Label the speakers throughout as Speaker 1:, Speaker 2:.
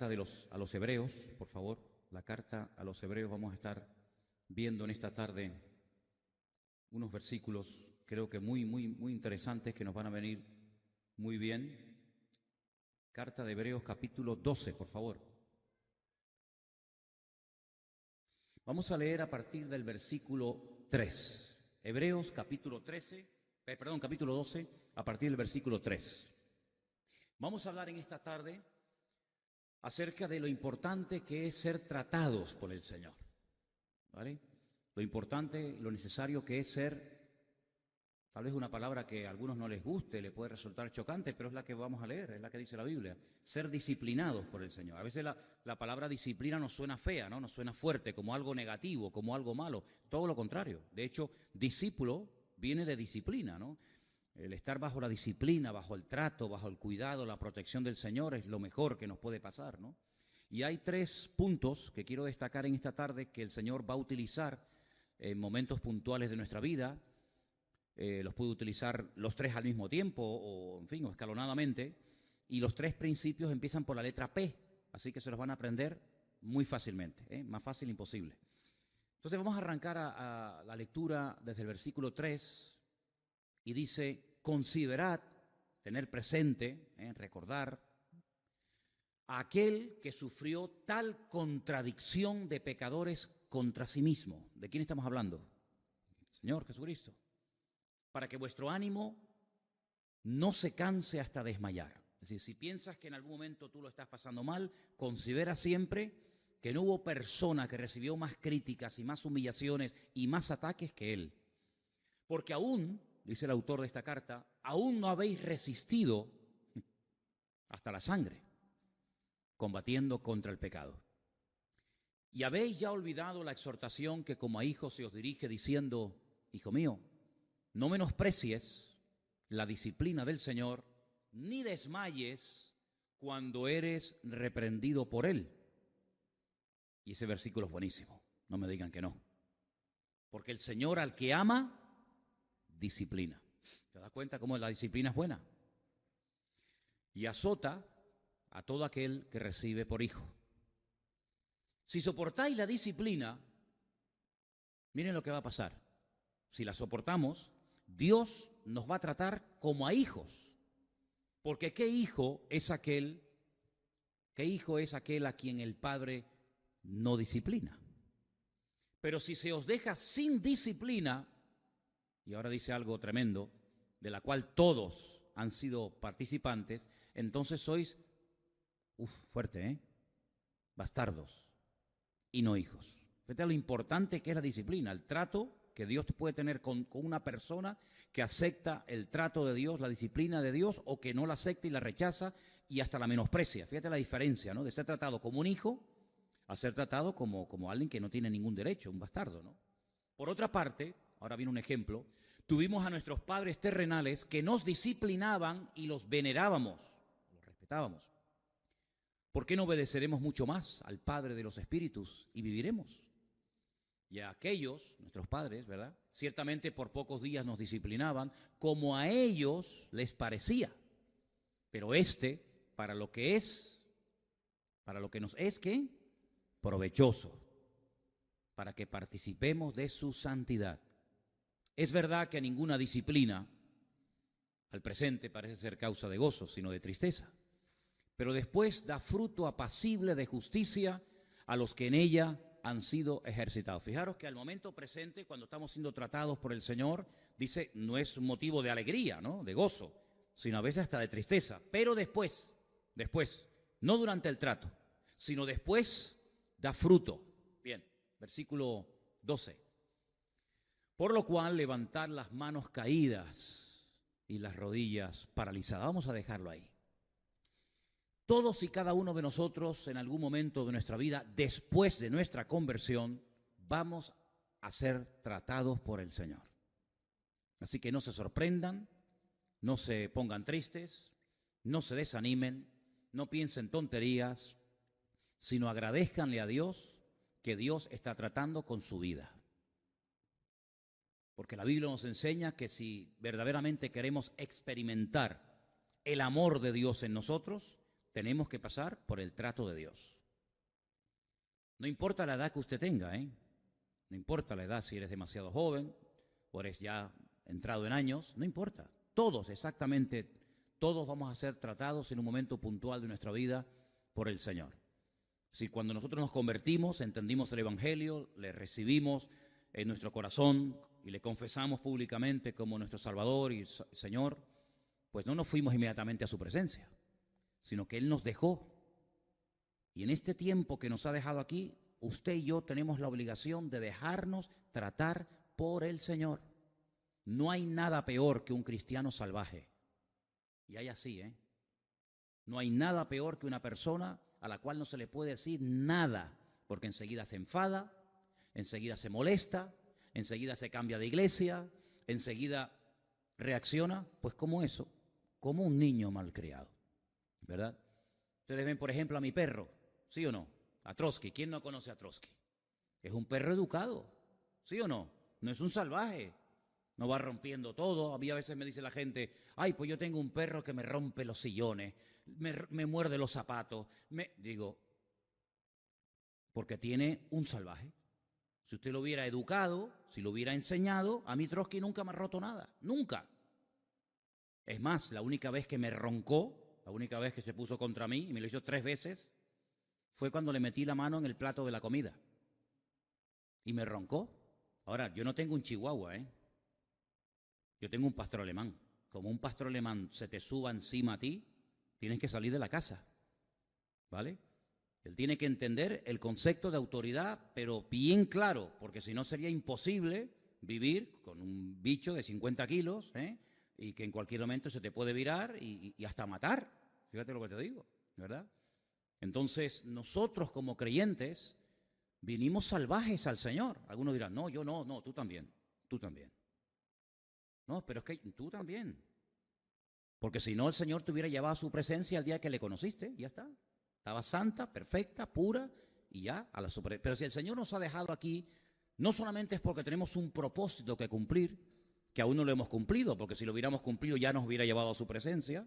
Speaker 1: carta a los Hebreos, por favor. La carta a los Hebreos. Vamos a estar viendo en esta tarde unos versículos, creo que muy interesantes, que nos van a venir muy bien. Carta de Hebreos, capítulo 12, por favor. Vamos a leer a partir del versículo 3. Hebreos, capítulo 12, a partir del versículo 3. Vamos a hablar en esta tarde acerca de lo importante que es ser tratados por el Señor, ¿vale? Lo importante y lo necesario que es ser, tal vez una palabra que a algunos no les guste, le puede resultar chocante, pero es la que vamos a leer, es la que dice la Biblia, ser disciplinados por el Señor. A veces la palabra disciplina nos suena fea, ¿no? Nos suena fuerte, como algo negativo, como algo malo, todo lo contrario. De hecho, discípulo viene de disciplina, ¿no? El estar bajo la disciplina, bajo el trato, bajo el cuidado, la protección del Señor es lo mejor que nos puede pasar, ¿no? Y hay 3 puntos que quiero destacar en esta tarde que el Señor va a utilizar en momentos puntuales de nuestra vida. Los puede utilizar los 3 al mismo tiempo o, en fin, o escalonadamente. Y los 3 principios empiezan por la letra P, así que se los van a aprender muy fácilmente, más fácil imposible. Entonces vamos a arrancar a la lectura desde el versículo 3. Y dice: considerad, tener presente, recordar, a aquel que sufrió tal contradicción de pecadores contra sí mismo. ¿De quién estamos hablando? Señor Jesucristo. Para que vuestro ánimo no se canse hasta desmayar. Es decir, si piensas que en algún momento tú lo estás pasando mal, considera siempre que no hubo persona que recibió más críticas y más humillaciones y más ataques que él. Porque aún, dice el autor de esta carta, aún no habéis resistido hasta la sangre, combatiendo contra el pecado. Y habéis ya olvidado la exhortación que como a hijos se os dirige diciendo: hijo mío, no menosprecies la disciplina del Señor, ni desmayes cuando eres reprendido por Él. Y ese versículo es buenísimo, no me digan que no. Porque el Señor al que ama, disciplina. ¿Te das cuenta cómo la disciplina es buena? Y azota a todo aquel que recibe por hijo. Si soportáis la disciplina, miren lo que va a pasar. Si la soportamos, Dios nos va a tratar como a hijos. Porque ¿qué hijo es aquel a quien el Padre no disciplina? Pero si se os deja sin disciplina, y ahora dice algo tremendo, de la cual todos han sido participantes, entonces sois, fuerte, bastardos y no hijos. Fíjate lo importante que es la disciplina, el trato que Dios puede tener con una persona que acepta el trato de Dios, la disciplina de Dios, o que no la acepta y la rechaza y hasta la menosprecia. Fíjate la diferencia, ¿no? De ser tratado como un hijo a ser tratado como alguien que no tiene ningún derecho, un bastardo, ¿no? Por otra parte, ahora viene un ejemplo, tuvimos a nuestros padres terrenales que nos disciplinaban y los venerábamos, los respetábamos. ¿Por qué no obedeceremos mucho más al Padre de los Espíritus y viviremos? Y a aquellos, nuestros padres, ¿verdad? Ciertamente por pocos días nos disciplinaban como a ellos les parecía. Pero para lo que nos es, ¿qué? Provechoso, para que participemos de su santidad. Es verdad que ninguna disciplina al presente parece ser causa de gozo, sino de tristeza. Pero después da fruto apacible de justicia a los que en ella han sido ejercitados. Fijaros que al momento presente, cuando estamos siendo tratados por el Señor, dice, no es un motivo de alegría, ¿no? De gozo, sino a veces hasta de tristeza. Pero después, no durante el trato, sino después da fruto. Bien, versículo 12. Por lo cual, levantad las manos caídas y las rodillas paralizadas. Vamos a dejarlo ahí. Todos y cada uno de nosotros, en algún momento de nuestra vida, después de nuestra conversión, vamos a ser tratados por el Señor. Así que no se sorprendan, no se pongan tristes, no se desanimen, no piensen tonterías, sino agradézcanle a Dios que Dios está tratando con su vida. Porque la Biblia nos enseña que si verdaderamente queremos experimentar el amor de Dios en nosotros, tenemos que pasar por el trato de Dios. No importa la edad que usted tenga, ¿eh? No importa la edad, si eres demasiado joven o eres ya entrado en años, no importa. Todos, exactamente, todos vamos a ser tratados en un momento puntual de nuestra vida por el Señor. Si cuando nosotros nos convertimos, entendimos el Evangelio, le recibimos en nuestro corazón y le confesamos públicamente como nuestro Salvador y Señor, pues no nos fuimos inmediatamente a su presencia, sino que Él nos dejó. Y en este tiempo que nos ha dejado aquí, usted y yo tenemos la obligación de dejarnos tratar por el Señor. No hay nada peor que un cristiano salvaje. Y hay así, ¿eh? No hay nada peor que una persona a la cual no se le puede decir nada, porque enseguida se enfada, enseguida se molesta, enseguida se cambia de iglesia, enseguida reacciona, pues como eso, como un niño malcriado, ¿verdad? Ustedes ven, por ejemplo, a mi perro, ¿sí o no? A Trotsky. ¿Quién no conoce a Trotsky? Es un perro educado, ¿sí o no? No es un salvaje, no va rompiendo todo. A mí a veces me dice la gente, ay, pues yo tengo un perro que me rompe los sillones, me muerde los zapatos. Digo, porque tiene un salvaje. Si usted lo hubiera educado, si lo hubiera enseñado, a mí Trotsky nunca me ha roto nada, nunca. Es más, la única vez que me roncó, la única vez que se puso contra mí, y me lo hizo 3 veces, fue cuando le metí la mano en el plato de la comida. Y me roncó. Ahora, yo no tengo un chihuahua, ¿eh? Yo tengo un pastor alemán. Como un pastor alemán se te suba encima a ti, tienes que salir de la casa, ¿vale? Él tiene que entender el concepto de autoridad, pero bien claro, porque si no sería imposible vivir con un bicho de 50 kilos, y que en cualquier momento se te puede virar y hasta matar. Fíjate lo que te digo, ¿verdad? Entonces, nosotros como creyentes vinimos salvajes al Señor. Algunos dirán, no, yo no, tú también, tú también. No, pero es que tú también. Porque si no, el Señor te hubiera llevado a su presencia el día que le conociste, y ya está. Estaba santa, perfecta, pura, y ya a la super. Pero si el Señor nos ha dejado aquí, no solamente es porque tenemos un propósito que cumplir, que aún no lo hemos cumplido, porque si lo hubiéramos cumplido ya nos hubiera llevado a su presencia,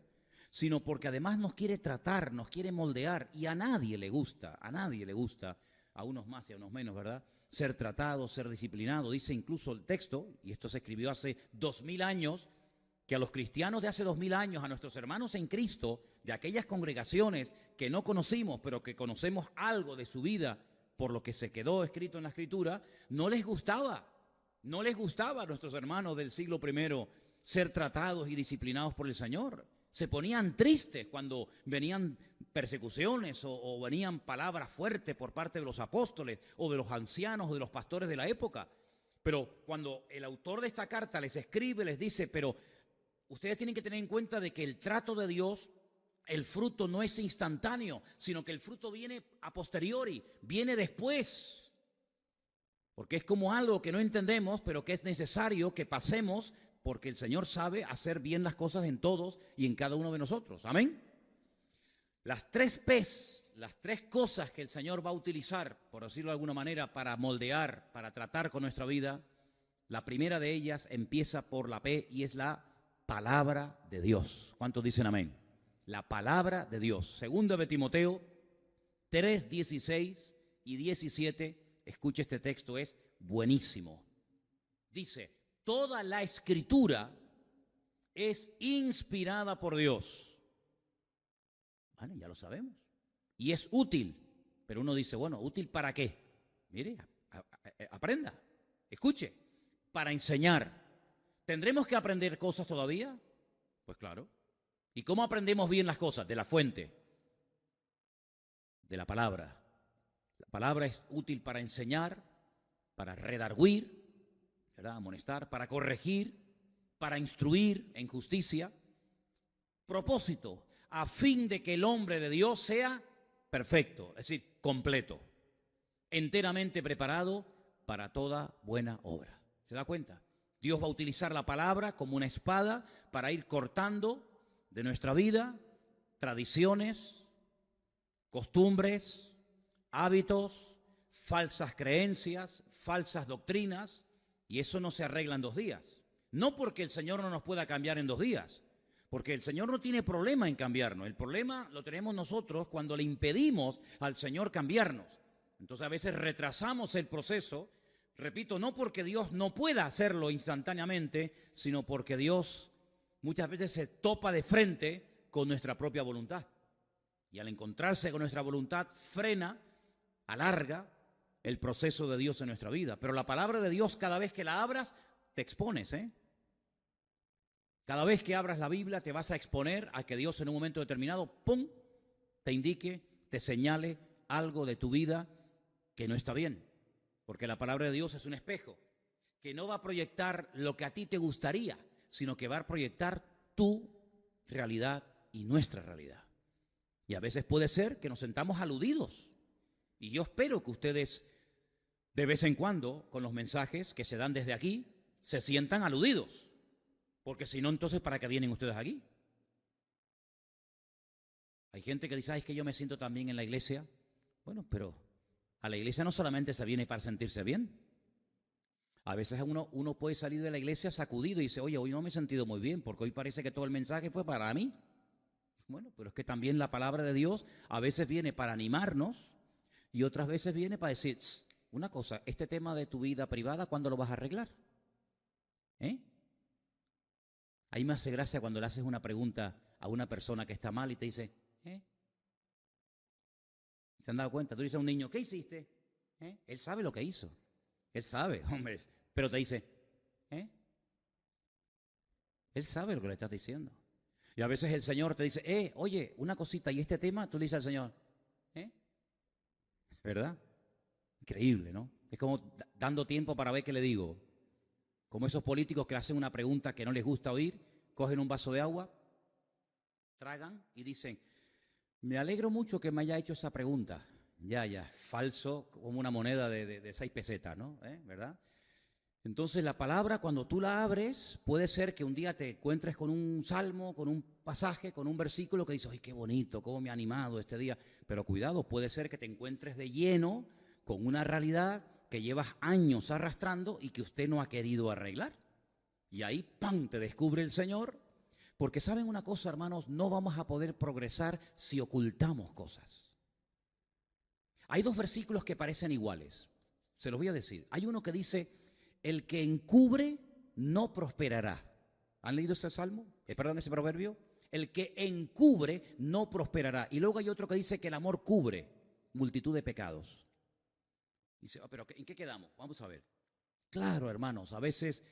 Speaker 1: sino porque además nos quiere tratar, nos quiere moldear, y a nadie le gusta, a unos más y a unos menos, ¿verdad?, ser tratado, ser disciplinado. Dice incluso el texto, y esto se escribió hace 2000 años, que a los cristianos de hace 2000 años, a nuestros hermanos en Cristo, de aquellas congregaciones que no conocimos, pero que conocemos algo de su vida por lo que se quedó escrito en la Escritura, no les gustaba a nuestros hermanos del siglo I ser tratados y disciplinados por el Señor. Se ponían tristes cuando venían persecuciones o venían palabras fuertes por parte de los apóstoles o de los ancianos o de los pastores de la época. Pero cuando el autor de esta carta les escribe, les dice, pero ustedes tienen que tener en cuenta de que el trato de Dios, el fruto no es instantáneo, sino que el fruto viene a posteriori, viene después. Porque es como algo que no entendemos, pero que es necesario que pasemos, porque el Señor sabe hacer bien las cosas en todos y en cada uno de nosotros. Amén. Las 3 P's, las 3 cosas que el Señor va a utilizar, por decirlo de alguna manera, para moldear, para tratar con nuestra vida, la primera de ellas empieza por la P y es la palabra de Dios. ¿Cuántos dicen amén? La palabra de Dios. Segunda de Timoteo 3, 16 y 17, escuche este texto, es buenísimo. Dice, toda la Escritura es inspirada por Dios. Bueno, ya lo sabemos. Y es útil. Pero uno dice, bueno, ¿útil para qué? Mire, aprenda, escuche, para enseñar. ¿Tendremos que aprender cosas todavía? Pues claro. ¿Y cómo aprendemos bien las cosas? De la fuente, de la palabra. La palabra es útil para enseñar, para redarguir, ¿verdad?, amonestar, para corregir, para instruir en justicia. Propósito, a fin de que el hombre de Dios sea perfecto, es decir, completo, enteramente preparado para toda buena obra. ¿Se da cuenta? Dios va a utilizar la palabra como una espada para ir cortando de nuestra vida tradiciones, costumbres, hábitos, falsas creencias, falsas doctrinas, y eso no se arregla en 2 días. No porque el Señor no nos pueda cambiar en 2 días, Porque el Señor no tiene problema en cambiarnos. El problema lo tenemos nosotros cuando le impedimos al Señor cambiarnos. Entonces a veces retrasamos el proceso, repito, no porque Dios no pueda hacerlo instantáneamente, sino porque Dios muchas veces se topa de frente con nuestra propia voluntad. Y al encontrarse con nuestra voluntad, frena, alarga el proceso de Dios en nuestra vida. Pero la palabra de Dios, cada vez que la abras, te expones, ¿eh? Cada vez que abras la Biblia te vas a exponer a que Dios en un momento determinado, ¡pum!, te indique, te señale algo de tu vida que no está bien. Porque la palabra de Dios es un espejo que no va a proyectar lo que a ti te gustaría, sino que va a proyectar tu realidad y nuestra realidad. Y a veces puede ser que nos sentamos aludidos. Y yo espero que ustedes, de vez en cuando, con los mensajes que se dan desde aquí, se sientan aludidos. Porque si no, entonces, ¿para qué vienen ustedes aquí? Hay gente que dice, es que yo me siento tan bien en la iglesia. Bueno, pero a la iglesia no solamente se viene para sentirse bien. A veces uno puede salir de la iglesia sacudido y dice, oye, hoy no me he sentido muy bien, porque hoy parece que todo el mensaje fue para mí. Bueno, pero es que también la palabra de Dios a veces viene para animarnos y otras veces viene para decir, una cosa, este tema de tu vida privada, ¿cuándo lo vas a arreglar? A mí me hace gracia cuando le haces una pregunta a una persona que está mal y te dice, ¿se han dado cuenta? Tú dices a un niño, ¿qué hiciste? Él sabe lo que hizo. Él sabe, hombre, pero te dice, Él sabe lo que le estás diciendo. Y a veces el Señor te dice, oye, una cosita, ¿y este tema? Tú le dices al Señor, ¿verdad? Increíble, ¿no? Es como dando tiempo para ver qué le digo. Como esos políticos que hacen una pregunta que no les gusta oír, cogen un vaso de agua, tragan y dicen, me alegro mucho que me haya hecho esa pregunta. Ya, falso como una moneda de 6 pesetas, ¿no? ¿Verdad? Entonces la palabra, cuando tú la abres, puede ser que un día te encuentres con un salmo, con un pasaje, con un versículo que dices, ¡ay, qué bonito, cómo me ha animado este día! Pero cuidado, puede ser que te encuentres de lleno con una realidad que llevas años arrastrando y que usted no ha querido arreglar. Y ahí, ¡pam!, te descubre el Señor. Porque ¿saben una cosa, hermanos? No vamos a poder progresar si ocultamos cosas. Hay 2 versículos que parecen iguales. Se los voy a decir. Hay uno que dice, el que encubre no prosperará. ¿Han leído ese salmo? Perdón, ese proverbio. El que encubre no prosperará. Y luego hay otro que dice que el amor cubre multitud de pecados. Dice, pero ¿en qué quedamos? Vamos a ver. Claro, hermanos, a veces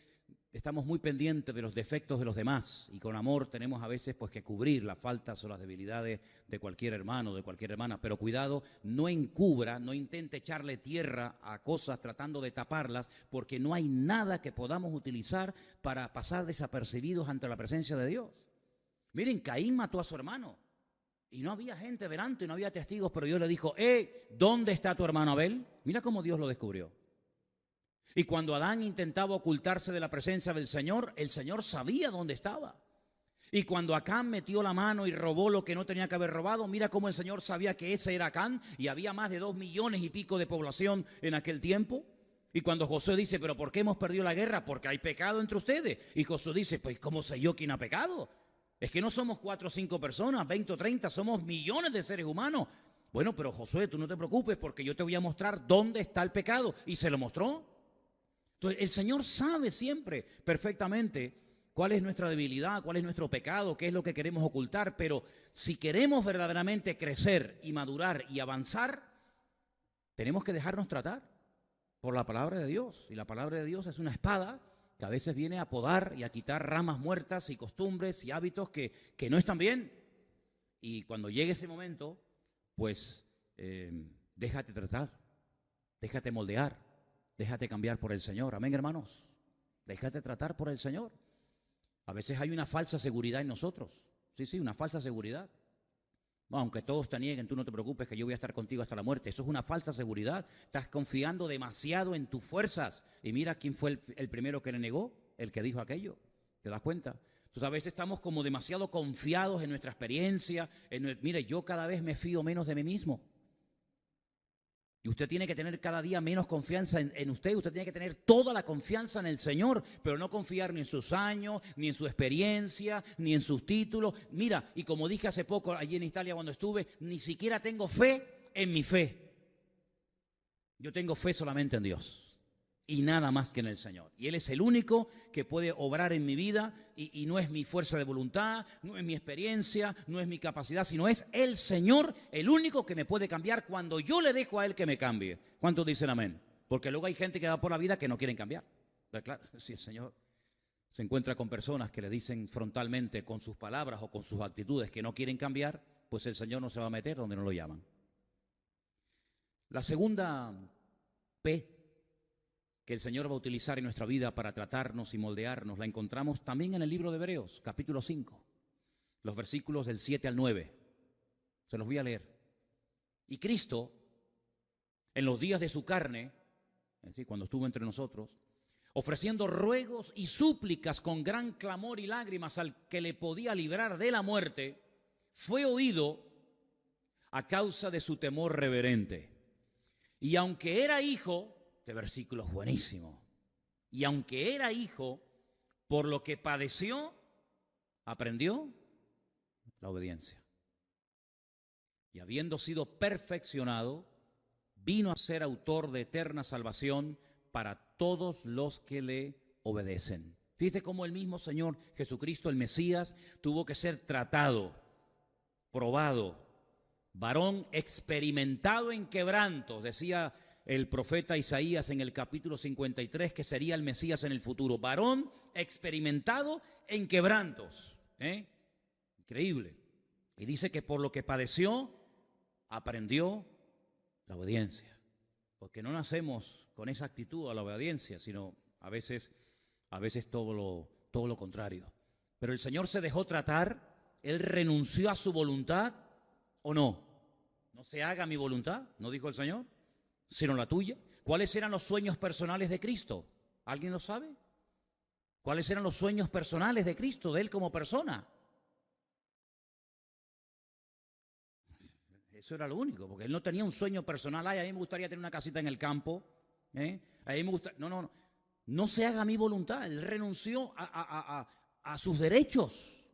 Speaker 1: estamos muy pendientes de los defectos de los demás y con amor tenemos a veces pues que cubrir las faltas o las debilidades de cualquier hermano, de cualquier hermana. Pero cuidado, no encubra, no intente echarle tierra a cosas tratando de taparlas, porque no hay nada que podamos utilizar para pasar desapercibidos ante la presencia de Dios. Miren, Caín mató a su hermano. Y no había gente delante, no había testigos, pero Dios le dijo, ¿dónde está tu hermano Abel? Mira cómo Dios lo descubrió. Y cuando Adán intentaba ocultarse de la presencia del Señor, el Señor sabía dónde estaba. Y cuando Acán metió la mano y robó lo que no tenía que haber robado, mira cómo el Señor sabía que ese era Acán, y había más de 2 millones y pico de población en aquel tiempo. Y cuando Josué dice, ¿pero por qué hemos perdido la guerra? Porque hay pecado entre ustedes. Y Josué dice, pues ¿cómo sé yo quién ha pecado? Es que no somos 4 o 5 personas, 20 o 30, somos millones de seres humanos. Bueno, pero Josué, tú no te preocupes porque yo te voy a mostrar dónde está el pecado. Y se lo mostró. Entonces, el Señor sabe siempre perfectamente cuál es nuestra debilidad, cuál es nuestro pecado, qué es lo que queremos ocultar. Pero si queremos verdaderamente crecer y madurar y avanzar, tenemos que dejarnos tratar por la palabra de Dios. Y la palabra de Dios es una espada que a veces viene a podar y a quitar ramas muertas y costumbres y hábitos que no están bien. Y cuando llegue ese momento, pues déjate tratar, déjate moldear, déjate cambiar por el Señor. Amén, hermanos. Déjate tratar por el Señor. A veces hay una falsa seguridad en nosotros. Sí, una falsa seguridad. No, aunque todos te nieguen, tú no te preocupes que yo voy a estar contigo hasta la muerte. Eso es una falsa seguridad. Estás confiando demasiado en tus fuerzas. Y mira quién fue el primero que le negó, el que dijo aquello. ¿Te das cuenta? Entonces a veces estamos como demasiado confiados en nuestra experiencia. Mire, yo cada vez me fío menos de mí mismo. Y usted tiene que tener cada día menos confianza en usted. Usted tiene que tener toda la confianza en el Señor, pero no confiar ni en sus años, ni en su experiencia, ni en sus títulos. Mira, y como dije hace poco allí en Italia cuando estuve, ni siquiera tengo fe en mi fe. Yo tengo fe solamente en Dios y nada más que en el Señor. Y Él es el único que puede obrar en mi vida y no es mi fuerza de voluntad, no es mi experiencia, no es mi capacidad, sino es el Señor el único que me puede cambiar cuando yo le dejo a Él que me cambie. ¿Cuántos dicen amén? Porque luego hay gente que va por la vida que no quieren cambiar. Pero claro, si el Señor se encuentra con personas que le dicen frontalmente con sus palabras o con sus actitudes que no quieren cambiar, pues el Señor no se va a meter donde no lo llaman. La segunda P que el Señor va a utilizar en nuestra vida para tratarnos y moldearnos, la encontramos también en el libro de Hebreos, capítulo 5, los versículos del 7 al 9. Se los voy a leer. Y Cristo, en los días de su carne, es decir, cuando estuvo entre nosotros, ofreciendo ruegos y súplicas con gran clamor y lágrimas al que le podía librar de la muerte, fue oído a causa de su temor reverente. Y aunque era hijo, este versículo es buenísimo. Y aunque era hijo, por lo que padeció, aprendió la obediencia. Y habiendo sido perfeccionado, vino a ser autor de eterna salvación para todos los que le obedecen. Fíjate cómo el mismo Señor Jesucristo, el Mesías, tuvo que ser tratado, probado, varón experimentado en quebrantos, decía el profeta Isaías en el capítulo 53, que sería el Mesías en el futuro. Varón experimentado en quebrantos. Increíble. Y dice que por lo que padeció, aprendió la obediencia. Porque no nacemos con esa actitud a la obediencia, sino a veces todo lo contrario. Pero el Señor se dejó tratar, Él renunció a su voluntad, ¿o no? No se haga mi voluntad, ¿no dijo el Señor?, sino la tuya. ¿Cuáles eran los sueños personales de Cristo? ¿Alguien lo sabe? ¿Cuáles eran los sueños personales de Cristo, de Él como persona? Eso era lo único, porque Él no tenía un sueño personal. Ay, a mí me gustaría tener una casita en el campo. A mí me gusta. No se haga mi voluntad. Él renunció a sus derechos.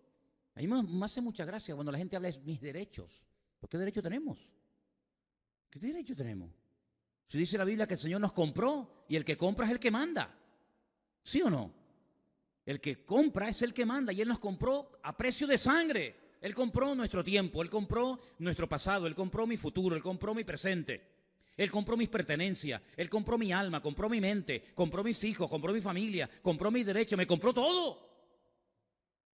Speaker 1: A mí me hace mucha gracia cuando la gente habla de mis derechos. ¿Por qué derecho tenemos? ¿Qué derecho tenemos? Si dice la Biblia que el Señor nos compró y el que compra es el que manda. ¿Sí o no? El que compra es el que manda y Él nos compró a precio de sangre. Él compró nuestro tiempo, Él compró nuestro pasado, Él compró mi futuro, Él compró mi presente. Él compró mis pertenencias, Él compró mi alma, compró mi mente, compró mis hijos, compró mi familia, compró mis derechos, me compró todo.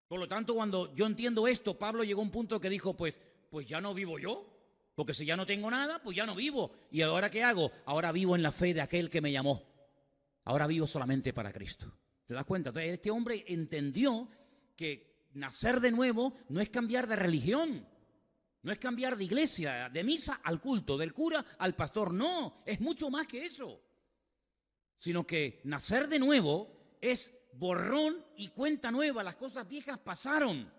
Speaker 1: Por lo tanto, cuando yo entiendo esto, Pablo llegó a un punto que dijo, pues ya no vivo yo. Porque si ya no tengo nada, pues ya no vivo. ¿Y ahora qué hago? Ahora vivo en la fe de aquel que me llamó. Ahora vivo solamente para Cristo. ¿Te das cuenta? Entonces, este hombre entendió que nacer de nuevo no es cambiar de religión. No es cambiar de iglesia, de misa al culto, del cura al pastor. No, es mucho más que eso. Sino que nacer de nuevo es borrón y cuenta nueva. Las cosas viejas pasaron.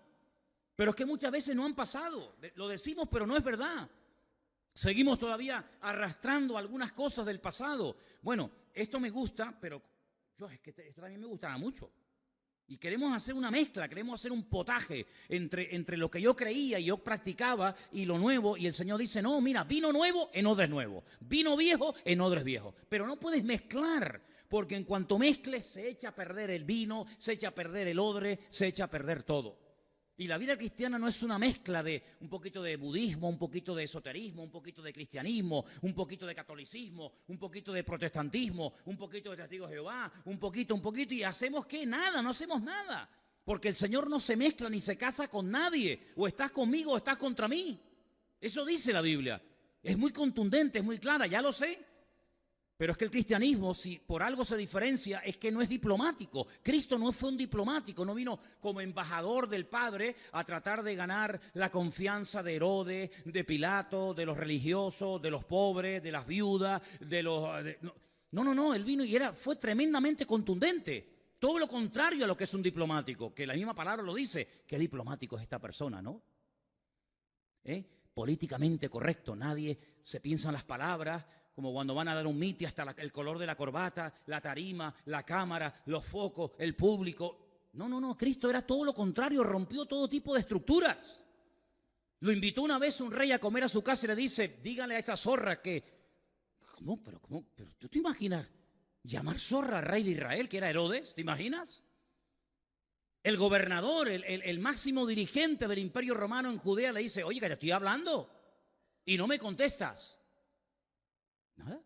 Speaker 1: Pero es que muchas veces no han pasado. Lo decimos, pero no es verdad. Seguimos todavía arrastrando algunas cosas del pasado. Bueno, esto me gusta, pero es que esto también me gustaba mucho. Y queremos hacer una mezcla, queremos hacer un potaje entre lo que yo creía y yo practicaba y lo nuevo. Y el Señor dice, no, mira, vino nuevo en odre nuevo. Vino viejo en odres viejos. Pero no puedes mezclar, porque en cuanto mezcles se echa a perder el vino, se echa a perder el odre, se echa a perder todo. Y la vida cristiana no es una mezcla de un poquito de budismo, un poquito de esoterismo, un poquito de cristianismo, un poquito de catolicismo, un poquito de protestantismo, un poquito de testigos de Jehová, un poquito, y hacemos ¿qué? Nada, no hacemos nada. Porque el Señor no se mezcla ni se casa con nadie. O estás conmigo o estás contra mí. Eso dice la Biblia. Es muy contundente, es muy clara, ya lo sé. Pero es que el cristianismo, si por algo se diferencia, es que no es diplomático. Cristo no fue un diplomático, no vino como embajador del Padre a tratar de ganar la confianza de Herodes, de Pilato, de los religiosos, de los pobres, de las viudas, No, él vino y fue tremendamente contundente. Todo lo contrario a lo que es un diplomático, que la misma palabra lo dice. Qué diplomático es esta persona, ¿no? Políticamente correcto, nadie se piensa en las palabras. como cuando van a dar un mitin, hasta el color de la corbata, la tarima, la cámara, los focos, el público. No, Cristo era todo lo contrario, rompió todo tipo de estructuras. Lo invitó una vez un rey a comer a su casa y le dice, dígale a esa zorra que... ¿Cómo? ¿Pero tú te imaginas llamar zorra al rey de Israel, que era Herodes? ¿Te imaginas? El gobernador, el máximo dirigente del Imperio Romano en Judea le dice, oye, que te estoy hablando y no me contestas. Nada.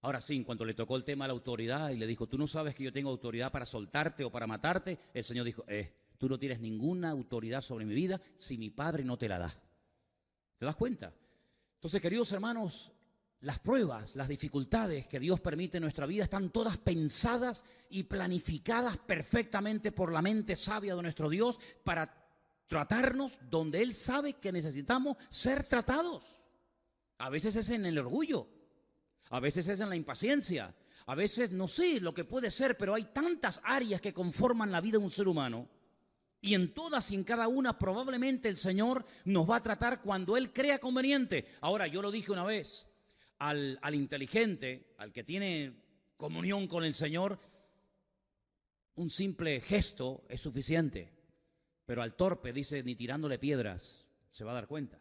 Speaker 1: Ahora sí, en cuanto le tocó el tema de la autoridad y le dijo, tú no sabes que yo tengo autoridad para soltarte o para matarte, el Señor dijo, tú no tienes ninguna autoridad sobre mi vida si mi Padre no te la da. ¿Te das cuenta? Entonces, queridos hermanos, las pruebas, las dificultades que Dios permite en nuestra vida están todas pensadas y planificadas perfectamente por la mente sabia de nuestro Dios para tratarnos donde Él sabe que necesitamos ser tratados. A veces es en el orgullo, a veces es en la impaciencia, a veces no sé lo que puede ser, pero hay tantas áreas que conforman la vida de un ser humano. Y en todas y en cada una probablemente el Señor nos va a tratar cuando Él crea conveniente. Ahora, yo lo dije una vez, al inteligente, al que tiene comunión con el Señor, un simple gesto es suficiente. Pero al torpe, dice, ni tirándole piedras se va a dar cuenta.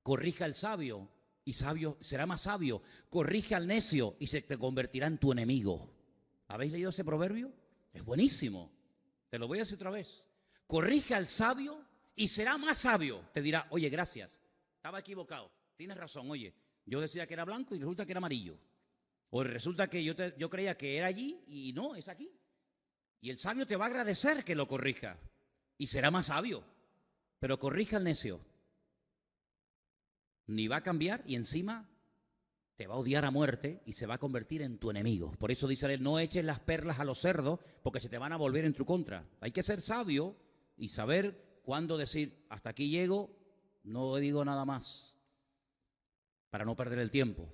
Speaker 1: Corrige al sabio y sabio será más sabio. Corrige al necio y se te convertirá en tu enemigo. ¿Habéis leído ese proverbio? Es buenísimo. Te lo voy a decir otra vez. Corrige al sabio y será más sabio. Te dirá, oye, gracias, estaba equivocado, tienes razón, oye, yo decía que era blanco y resulta que era amarillo. O resulta que yo creía que era allí y no, es aquí. Y el sabio te va a agradecer que lo corrija y será más sabio. Pero corrija al necio, ni va a cambiar y encima te va a odiar a muerte y se va a convertir en tu enemigo. Por eso dice él, no eches las perlas a los cerdos porque se te van a volver en tu contra. Hay que ser sabio y saber cuándo decir, hasta aquí llego, no digo nada más, para no perder el tiempo.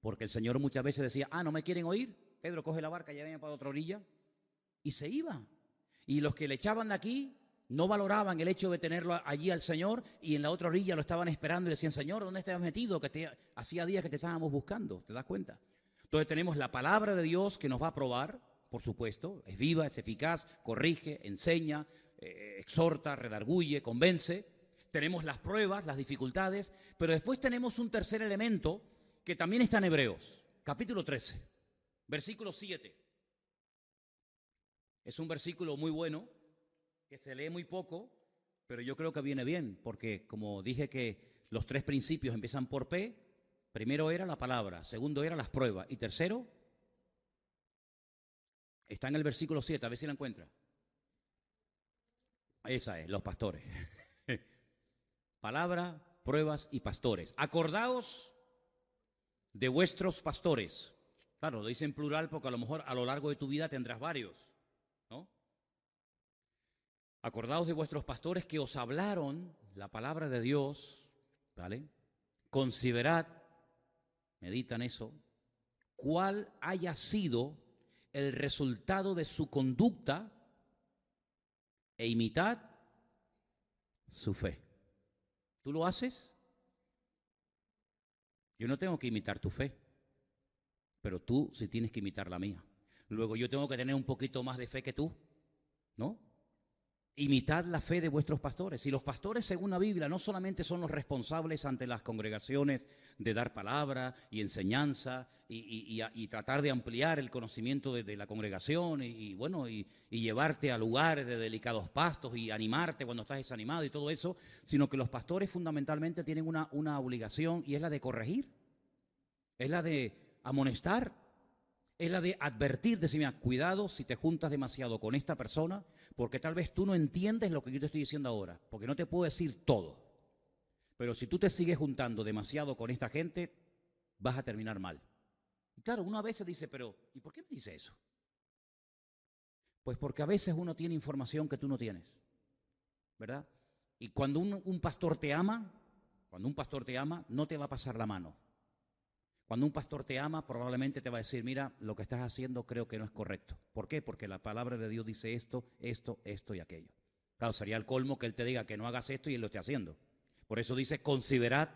Speaker 1: Porque el Señor muchas veces decía, no me quieren oír, Pedro coge la barca y ya viene para otra orilla, y se iba. Y los que le echaban de aquí no valoraban el hecho de tenerlo allí al Señor, y en la otra orilla lo estaban esperando y le decían, Señor, ¿dónde te has metido? Que hacía días que te estábamos buscando, ¿te das cuenta? Entonces tenemos la palabra de Dios que nos va a probar, por supuesto, es viva, es eficaz, corrige, enseña, exhorta, redarguye, convence. Tenemos las pruebas, las dificultades, pero después tenemos un tercer elemento que también está en Hebreos, capítulo 13, versículo 7. Es un versículo muy bueno, que se lee muy poco, pero yo creo que viene bien, porque como dije que los tres principios empiezan por P, primero era la palabra, segundo era las pruebas, y tercero está en el versículo 7, a ver si la encuentra. Esa es, los pastores. Palabra, pruebas y pastores. Acordaos de vuestros pastores. Claro, lo dice en plural porque a lo mejor a lo largo de tu vida tendrás varios, ¿no? Acordaos de vuestros pastores que os hablaron la palabra de Dios, ¿vale? Considerad, meditan eso, cuál haya sido el resultado de su conducta e imitad su fe. ¿Tú lo haces? Yo no tengo que imitar tu fe, pero tú sí tienes que imitar la mía. Luego yo tengo que tener un poquito más de fe que tú, ¿no? Imitad la fe de vuestros pastores. Y los pastores, según la Biblia, no solamente son los responsables ante las congregaciones de dar palabra y enseñanza y tratar de ampliar el conocimiento de la congregación y llevarte a lugares de delicados pastos y animarte cuando estás desanimado y todo eso, sino que los pastores fundamentalmente tienen una obligación y es la de corregir, es la de amonestar, es la de advertir, decir, mira, cuidado si te juntas demasiado con esta persona, porque tal vez tú no entiendes lo que yo te estoy diciendo ahora, porque no te puedo decir todo. Pero si tú te sigues juntando demasiado con esta gente, vas a terminar mal. Y claro, uno a veces dice, pero ¿y por qué me dice eso? Pues porque a veces uno tiene información que tú no tienes, ¿verdad? Y cuando un pastor te ama, no te va a pasar la mano. Cuando un pastor te ama, probablemente te va a decir, mira, lo que estás haciendo creo que no es correcto. ¿Por qué? Porque la palabra de Dios dice esto, esto, esto y aquello. Claro, sería el colmo que él te diga que no hagas esto y él lo esté haciendo. Por eso dice, considerad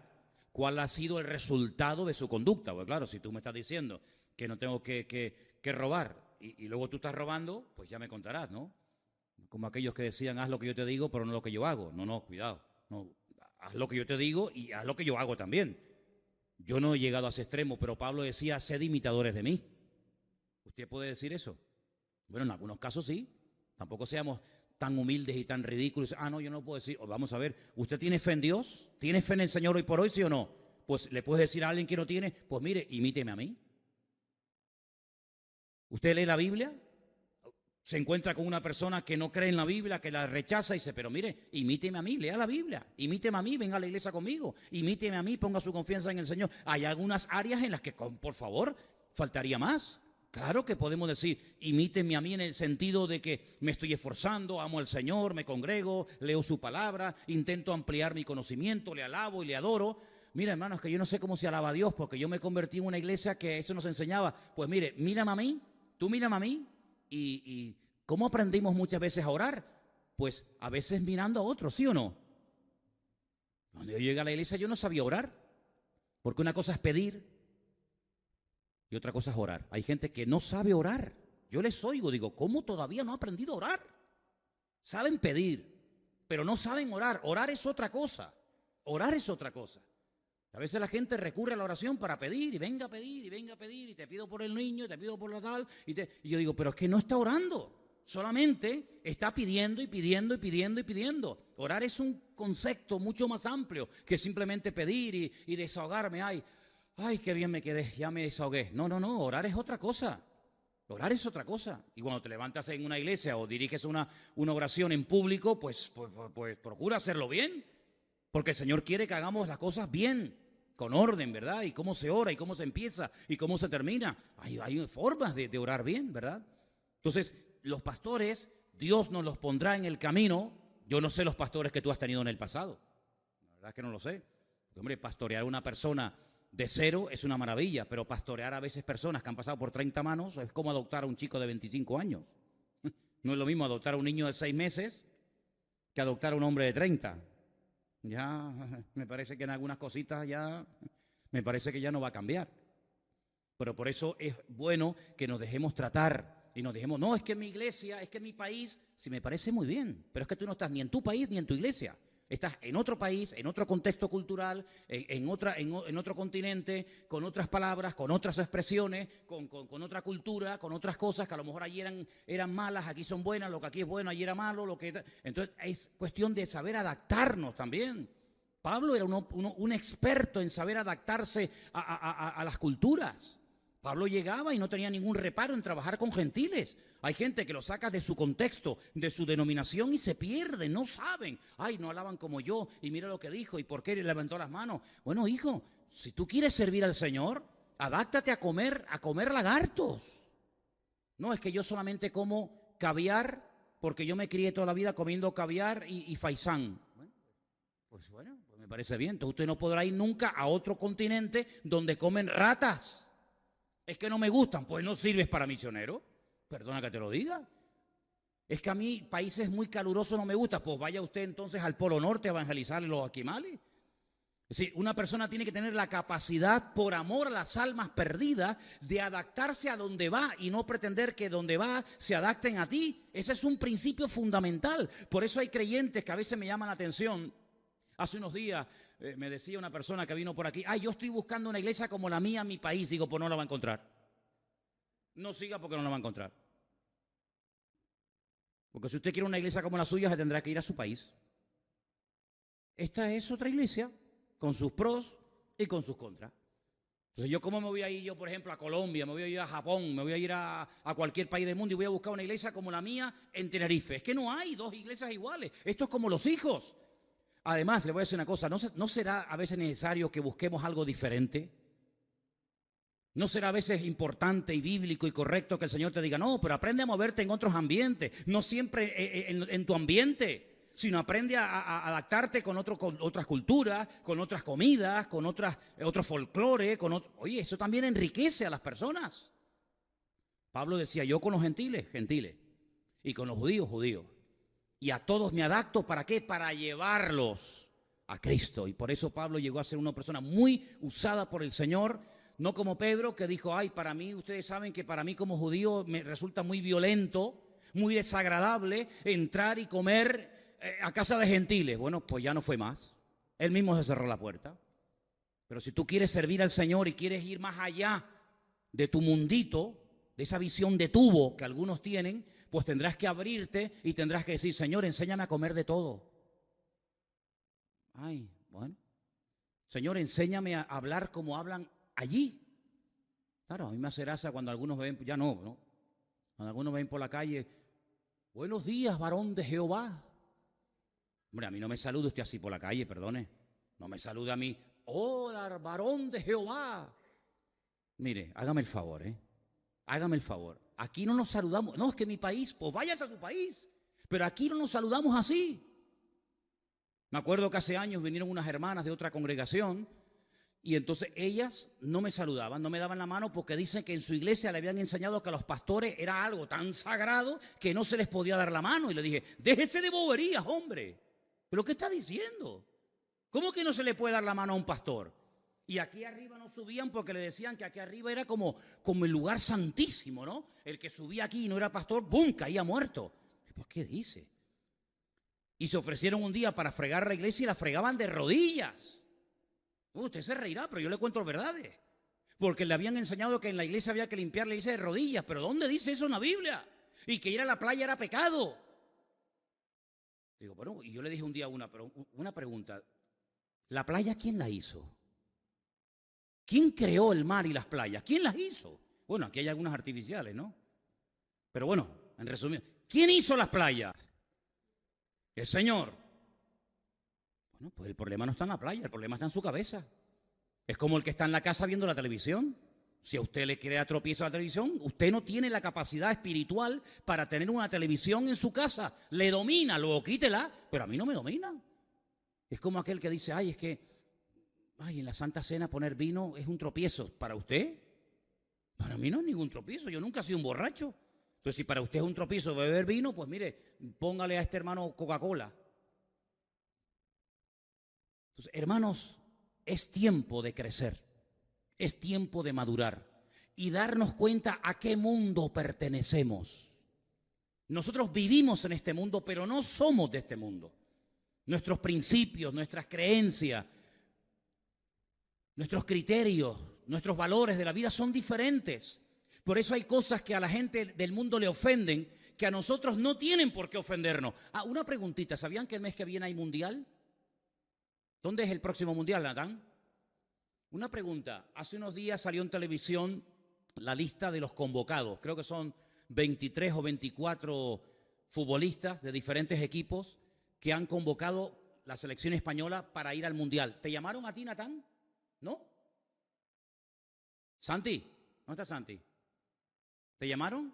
Speaker 1: cuál ha sido el resultado de su conducta. Pues claro, si tú me estás diciendo que no tengo que robar y luego tú estás robando, pues ya me contarás, ¿no? Como aquellos que decían, haz lo que yo te digo, pero no lo que yo hago. No, cuidado. No, haz lo que yo te digo y haz lo que yo hago también. Yo no he llegado a ese extremo, pero Pablo decía, sed imitadores de mí. ¿Usted puede decir eso? Bueno, en algunos casos sí. Tampoco seamos tan humildes y tan ridículos. No, yo no puedo decir. Vamos a ver, ¿usted tiene fe en Dios? ¿Tiene fe en el Señor hoy por hoy, sí o no? Pues le puedes decir a alguien que no tiene, pues mire, imíteme a mí. ¿Usted lee la Biblia? Se encuentra con una persona que no cree en la Biblia, que la rechaza y dice, pero mire, imíteme a mí, lea la Biblia, imíteme a mí, venga a la iglesia conmigo, imíteme a mí, ponga su confianza en el Señor. Hay algunas áreas en las que, por favor, faltaría más. Claro que podemos decir, imíteme a mí en el sentido de que me estoy esforzando, amo al Señor, me congrego, leo su palabra, intento ampliar mi conocimiento, le alabo y le adoro. Mira, hermanos, que yo no sé cómo se alaba a Dios, porque yo me convertí en una iglesia que eso nos enseñaba. Pues mire, mírame a mí, tú mírame a mí. ¿Y cómo aprendimos muchas veces a orar? Pues a veces mirando a otros, ¿sí o no? Cuando yo llegué a la iglesia yo no sabía orar, porque una cosa es pedir y otra cosa es orar. Hay gente que no sabe orar. Yo les oigo, digo, ¿cómo todavía no ha aprendido a orar? Saben pedir, pero no saben orar. Orar es otra cosa. Orar es otra cosa. A veces la gente recurre a la oración para pedir y venga a pedir y venga a pedir y te pido por el niño y te pido por la tal y yo digo, pero es que no está orando, solamente está pidiendo y pidiendo y pidiendo y pidiendo. Orar es un concepto mucho más amplio que simplemente pedir y desahogarme. Ay, qué bien me quedé, ya me desahogué. No, orar es otra cosa. Orar es otra cosa. Y cuando te levantas en una iglesia o diriges una oración en público, pues procura hacerlo bien. Porque el Señor quiere que hagamos las cosas bien, con orden, ¿verdad? Y cómo se ora, y cómo se empieza, y cómo se termina. Hay formas de orar bien, ¿verdad? Entonces, los pastores, Dios nos los pondrá en el camino. Yo no sé los pastores que tú has tenido en el pasado. La verdad es que no lo sé. Porque, hombre, pastorear a una persona de cero es una maravilla, pero pastorear a veces personas que han pasado por 30 manos es como adoptar a un chico de 25 años. No es lo mismo adoptar a un niño de 6 meses que adoptar a un hombre de 30. Ya me parece que en algunas cositas me parece que ya no va a cambiar. Pero por eso es bueno que nos dejemos tratar y nos dejemos, no, es que mi iglesia, es que mi país, sí me parece muy bien, pero es que tú no estás ni en tu país ni en tu iglesia. Estás en otro país, en otro contexto cultural, en otro continente, con otras palabras, con otras expresiones, con otra cultura, con otras cosas que a lo mejor allí eran malas, aquí son buenas, lo que aquí es bueno, allí era malo. Entonces es cuestión de saber adaptarnos también. Pablo era un experto en saber adaptarse a las culturas. Pablo llegaba y no tenía ningún reparo en trabajar con gentiles. Hay gente que lo saca de su contexto, de su denominación y se pierden, no saben. No alaban como yo y mira lo que dijo y por qué levantó las manos. Bueno, hijo, si tú quieres servir al Señor, adáptate a comer lagartos. No, es que yo solamente como caviar porque yo me crié toda la vida comiendo caviar y faisán. Pues me parece bien. Entonces usted no podrá ir nunca a otro continente donde comen ratas. Es que no me gustan, pues no sirves para misionero. Perdona que te lo diga. Es que a mí países muy calurosos no me gustan, pues vaya usted entonces al Polo Norte a evangelizar los esquimales. Es decir, una persona tiene que tener la capacidad, por amor a las almas perdidas, de adaptarse a donde va y no pretender que donde va se adapten a ti. Ese es un principio fundamental. Por eso hay creyentes que a veces me llaman la atención. Hace unos días me decía una persona que vino por aquí, yo estoy buscando una iglesia como la mía en mi país. Digo, pues no la va a encontrar. No siga porque no la va a encontrar. Porque si usted quiere una iglesia como la suya, se tendrá que ir a su país. Esta es otra iglesia, con sus pros y con sus contras. Entonces, ¿cómo me voy a ir yo, por ejemplo, a Colombia, me voy a ir a Japón, me voy a ir a cualquier país del mundo y voy a buscar una iglesia como la mía en Tenerife? Es que no hay dos iglesias iguales. Esto es como los hijos. Además, le voy a decir una cosa, ¿no será a veces necesario que busquemos algo diferente? ¿No será a veces importante y bíblico y correcto que el Señor te diga, no, pero aprende a moverte en otros ambientes, no siempre en tu ambiente, sino aprende a adaptarte con otras culturas, con otras comidas, con otro folclore, Oye, eso también enriquece a las personas. Pablo decía, yo con los gentiles, y con los judíos, judíos. Y a todos me adapto, ¿para qué? Para llevarlos a Cristo. Y por eso Pablo llegó a ser una persona muy usada por el Señor, no como Pedro, que dijo, ay, para mí, ustedes saben que para mí como judío me resulta muy violento, muy desagradable entrar y comer a casa de gentiles. Bueno, pues ya no fue más. Él mismo se cerró la puerta. Pero si tú quieres servir al Señor y quieres ir más allá de tu mundito, de esa visión de tubo que algunos tienen, pues tendrás que abrirte y tendrás que decir, Señor, enséñame a comer de todo. Ay, bueno. Señor, enséñame a hablar como hablan allí. Claro, a mí me hace gracia cuando algunos ven, ya no. Cuando algunos ven por la calle, buenos días, varón de Jehová. Hombre, a mí no me saluda usted así por la calle, perdone. No me saluda a mí, hola, varón de Jehová. Mire, hágame el favor, hágame el favor. Aquí no nos saludamos. No, es que mi país, pues váyase a su país. Pero aquí no nos saludamos así. Me acuerdo que hace años vinieron unas hermanas de otra congregación y entonces ellas no me saludaban, no me daban la mano porque dicen que en su iglesia le habían enseñado que a los pastores era algo tan sagrado que no se les podía dar la mano. Y le dije, déjese de boberías, hombre. ¿Pero qué está diciendo? ¿Cómo que no se le puede dar la mano a un pastor? Y aquí arriba no subían porque le decían que aquí arriba era como el lugar santísimo, ¿no? El que subía aquí y no era pastor, ¡bum!, caía muerto. ¿Por qué dice? Y se ofrecieron un día para fregar la iglesia y la fregaban de rodillas. Usted se reirá, pero yo le cuento las verdades. Porque le habían enseñado que en la iglesia había que limpiar la iglesia de rodillas. ¿Pero dónde dice eso en la Biblia? Y que ir a la playa era pecado. Digo, bueno, y yo le dije un día una pregunta. ¿La playa quién la hizo? ¿Quién creó el mar y las playas? ¿Quién las hizo? Bueno, aquí hay algunas artificiales, ¿no? Pero bueno, en resumen, ¿quién hizo las playas? El Señor. Bueno, pues el problema no está en la playa, el problema está en su cabeza. Es como el que está en la casa viendo la televisión. Si a usted le crea tropiezo a la televisión, usted no tiene la capacidad espiritual para tener una televisión en su casa. Le domina, luego quítela, pero a mí no me domina. Es como aquel que dice, ay, es que en la Santa Cena poner vino es un tropiezo. ¿Para usted? Para mí no es ningún tropiezo, yo nunca he sido un borracho. Entonces, si para usted es un tropiezo beber vino, pues mire, póngale a este hermano Coca-Cola. Entonces, hermanos, es tiempo de crecer, es tiempo de madurar y darnos cuenta a qué mundo pertenecemos. Nosotros vivimos en este mundo, pero no somos de este mundo. Nuestros principios, nuestras creencias, nuestros criterios, nuestros valores de la vida son diferentes. Por eso hay cosas que a la gente del mundo le ofenden, que a nosotros no tienen por qué ofendernos. Una preguntita, ¿sabían que el mes que viene hay mundial? ¿Dónde es el próximo mundial, Natán? Una pregunta, hace unos días salió en televisión la lista de los convocados. Creo que son 23 o 24 futbolistas de diferentes equipos que han convocado la selección española para ir al mundial. ¿Te llamaron a ti, Natán? ¿No? ¿Santi? ¿Dónde está Santi? ¿Te llamaron?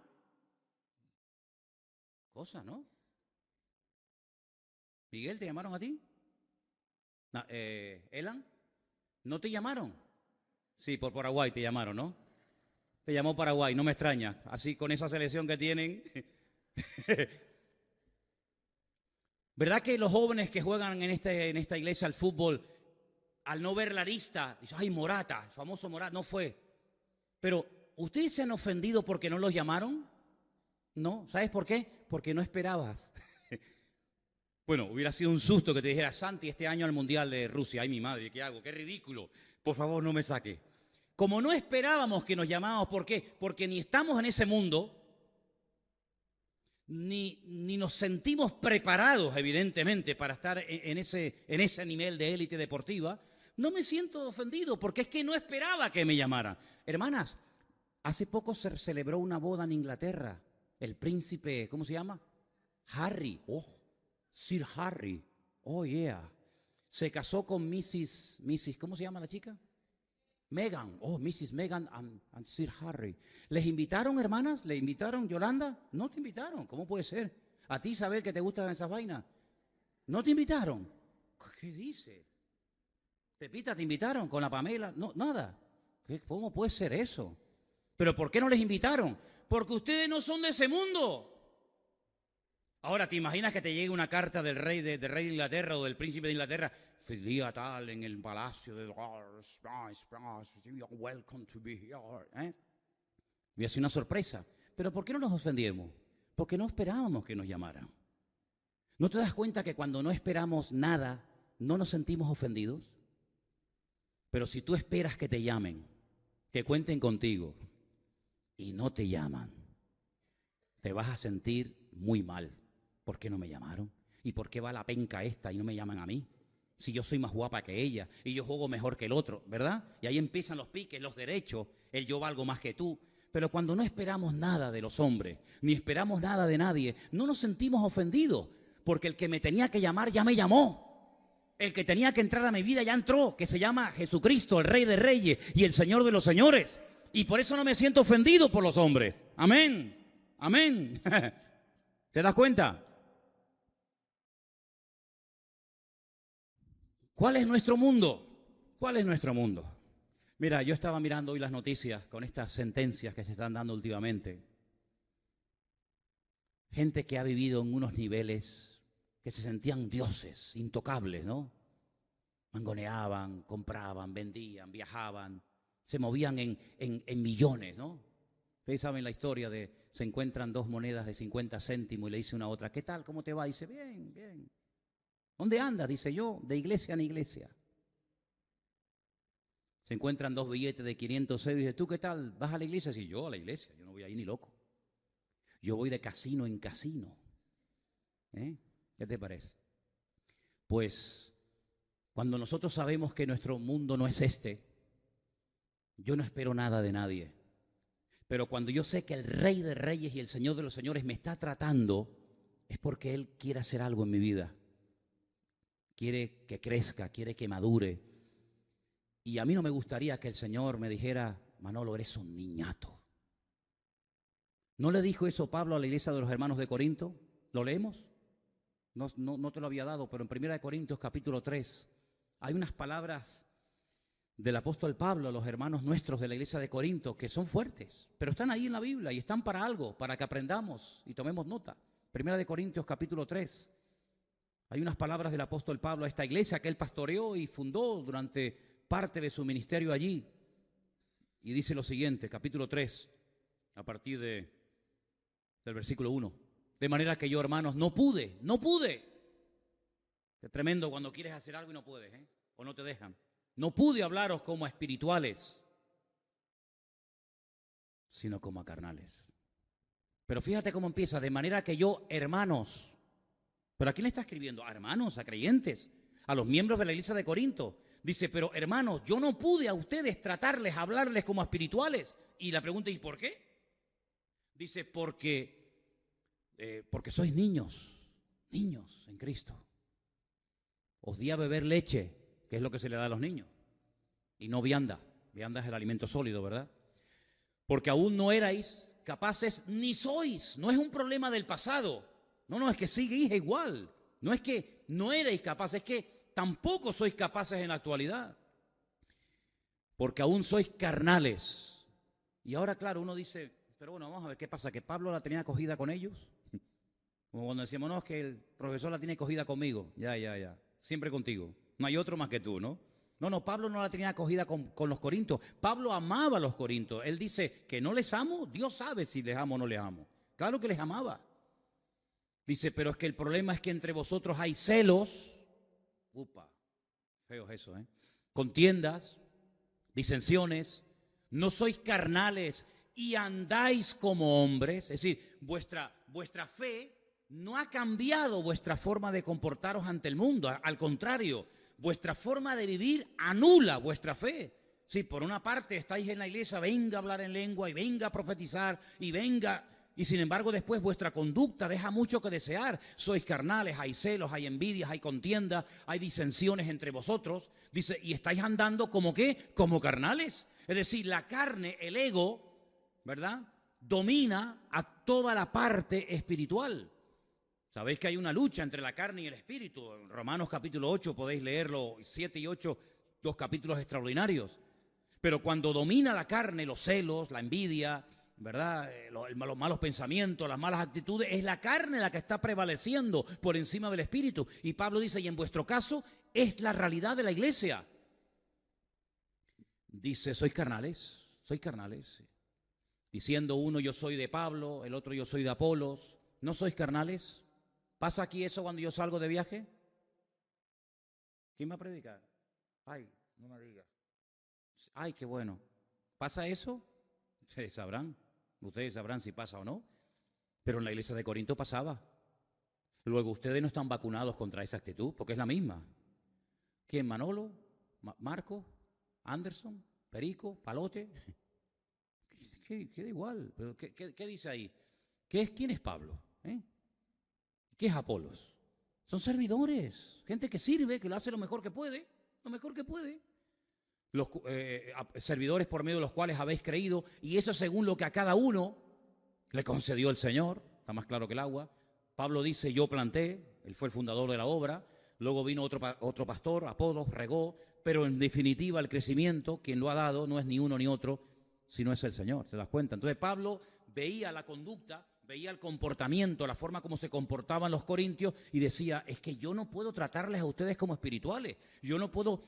Speaker 1: Cosa, ¿no? Miguel, ¿te llamaron a ti? ¿Elan? ¿No te llamaron? Sí, por Paraguay te llamaron, ¿no? Te llamó Paraguay, no me extraña. Así con esa selección que tienen. ¿Verdad que los jóvenes que juegan en esta iglesia al fútbol, al no ver la lista, dicen, ay, Morata, el famoso Morata, no fue? Pero, ¿ustedes se han ofendido porque no los llamaron? No, ¿sabes por qué? Porque no esperabas. Bueno, hubiera sido un susto que te dijera, Santi, este año al Mundial de Rusia. Ay, mi madre, ¿qué hago? Qué ridículo. Por favor, no me saque. Como no esperábamos que nos llamábamos, ¿por qué? Porque ni estamos en ese mundo, ni nos sentimos preparados, evidentemente, para estar en ese nivel de élite deportiva. No me siento ofendido, porque es que no esperaba que me llamaran. Hermanas, hace poco se celebró una boda en Inglaterra. El príncipe, ¿cómo se llama? Harry. Sir Harry, yeah. Se casó con Mrs. ¿Cómo se llama la chica? Meghan, Mrs. Meghan and Sir Harry. ¿Les invitaron, hermanas? ¿Le invitaron, Yolanda? No te invitaron, ¿cómo puede ser? ¿A ti, Isabel, que te gustan esas vainas? ¿No te invitaron? ¿Qué dice? Pepita, ¿te invitaron con la Pamela? No, nada. ¿Cómo puede ser eso? ¿Pero por qué no les invitaron? Porque ustedes no son de ese mundo. Ahora, ¿te imaginas que te llegue una carta del rey del rey de Inglaterra o del príncipe de Inglaterra? Día tal en el palacio de welcome to be here. Y así una sorpresa. Pero ¿por qué no nos ofendimos? Porque no esperábamos que nos llamaran. ¿No te das cuenta que cuando no esperamos nada, no nos sentimos ofendidos? Pero si tú esperas que te llamen, que cuenten contigo, y no te llaman, te vas a sentir muy mal. ¿Por qué no me llamaron? ¿Y por qué va la penca esta y no me llaman a mí? Si yo soy más guapa que ella y yo juego mejor que el otro, ¿verdad? Y ahí empiezan los piques, los derechos, el yo valgo más que tú. Pero cuando no esperamos nada de los hombres, ni esperamos nada de nadie, no nos sentimos ofendidos, porque el que me tenía que llamar ya me llamó. El que tenía que entrar a mi vida ya entró, que se llama Jesucristo, el Rey de Reyes y el Señor de los Señores. Y por eso no me siento ofendido por los hombres. Amén. Amén. ¿Te das cuenta? ¿Cuál es nuestro mundo? ¿Cuál es nuestro mundo? Mira, yo estaba mirando hoy las noticias con estas sentencias que se están dando últimamente. Gente que ha vivido en unos niveles que se sentían dioses, intocables, ¿no? Mangoneaban, compraban, vendían, viajaban, se movían en millones, ¿no? Ustedes saben la historia de se encuentran dos monedas de 50 céntimos y le dice una a otra, ¿qué tal? ¿Cómo te va? Y dice, bien, bien. ¿Dónde andas? Dice yo, de iglesia en iglesia. Se encuentran dos billetes de 500 euros y dice, ¿tú qué tal? ¿Vas a la iglesia? Sí, yo a la iglesia, yo no voy ahí ni loco. Yo voy de casino en casino. ¿Qué te parece? Pues cuando nosotros sabemos que nuestro mundo no es este, yo no espero nada de nadie. Pero cuando yo sé que el Rey de Reyes y el Señor de los Señores me está tratando, es porque Él quiere hacer algo en mi vida. Quiere que crezca, quiere que madure. Y a mí no me gustaría que el Señor me dijera, Manolo, eres un niñato. ¿No le dijo eso Pablo a la iglesia de los hermanos de Corinto? ¿Lo leemos? No te lo había dado, pero en 1 Corintios capítulo 3 hay unas palabras del apóstol Pablo a los hermanos nuestros de la iglesia de Corinto que son fuertes, pero están ahí en la Biblia y están para algo, para que aprendamos y tomemos nota. 1 Corintios capítulo 3. Hay unas palabras del apóstol Pablo a esta iglesia que él pastoreó y fundó durante parte de su ministerio allí. Y dice lo siguiente, capítulo 3, a partir del versículo 1. De manera que yo, hermanos, no pude. Qué tremendo cuando quieres hacer algo y no puedes, o no te dejan. No pude hablaros como a espirituales, sino como a carnales. Pero fíjate cómo empieza, de manera que yo, hermanos. ¿Pero a quién le está escribiendo? A hermanos, a creyentes, a los miembros de la iglesia de Corinto. Dice, pero hermanos, yo no pude a ustedes tratarles, hablarles como a espirituales. Y la pregunta, ¿y por qué? Dice, porque sois niños en Cristo. Os di a beber leche, que es lo que se le da a los niños, y no vianda. Vianda es el alimento sólido, ¿verdad? Porque aún no erais capaces, ni sois. No es un problema del pasado. No, es que seguís igual. No es que no erais capaces, es que tampoco sois capaces en la actualidad. Porque aún sois carnales. Y ahora, claro, uno dice, pero bueno, vamos a ver qué pasa, que Pablo la tenía cogida con ellos. Como cuando decíamos, no, es que el profesor la tiene cogida conmigo. Ya. Siempre contigo. No hay otro más que tú, ¿no? No, Pablo no la tenía acogida con los corintios. Pablo amaba a los corintios. Él dice que no les amo. Dios sabe si les amo o no les amo. Claro que les amaba. Dice, pero es que el problema es que entre vosotros hay celos. Feo es eso, contiendas, disensiones. No sois carnales y andáis como hombres. Es decir, vuestra fe no ha cambiado vuestra forma de comportaros ante el mundo. Al contrario, vuestra forma de vivir anula vuestra fe. Sí, por una parte estáis en la iglesia, venga a hablar en lengua y venga a profetizar y venga, y sin embargo después vuestra conducta deja mucho que desear. Sois carnales, hay celos, hay envidias, hay contiendas, hay disensiones entre vosotros. Dice, y estáis andando como ¿qué? Como carnales. Es decir, la carne, el ego, ¿verdad?, domina a toda la parte espiritual. Sabéis que hay una lucha entre la carne y el espíritu. En Romanos capítulo 8 podéis leerlo, 7 y 8, dos capítulos extraordinarios. Pero cuando domina la carne, los celos, la envidia, ¿verdad? Los malos pensamientos, las malas actitudes, es la carne la que está prevaleciendo por encima del espíritu. Y Pablo dice, y en vuestro caso es la realidad de la iglesia. Dice, sois carnales. Diciendo uno, yo soy de Pablo, el otro, yo soy de Apolos. ¿No sois carnales? ¿Pasa aquí eso cuando yo salgo de viaje? ¿Quién me va a predicar? Ay, no me digas. Ay, qué bueno. ¿Pasa eso? Ustedes sabrán si pasa o no. Pero en la iglesia de Corinto pasaba. Luego ustedes no están vacunados contra esa actitud, porque es la misma. ¿Quién? ¿Manolo? ¿Marco? ¿Anderson? ¿Perico? ¿Palote? Queda igual. ¿Pero qué dice ahí? ¿Quién es Pablo? ¿Qué es Apolos? Son servidores, gente que sirve, que lo hace lo mejor que puede. Los servidores por medio de los cuales habéis creído, y eso según lo que a cada uno le concedió el Señor, está más claro que el agua. Pablo dice, yo planté, él fue el fundador de la obra, luego vino otro pastor, Apolos, regó, pero en definitiva el crecimiento, quien lo ha dado, no es ni uno ni otro, sino es el Señor, ¿te das cuenta? Entonces Pablo veía la conducta, veía el comportamiento, la forma como se comportaban los corintios y decía, es que yo no puedo tratarles a ustedes como espirituales, yo no puedo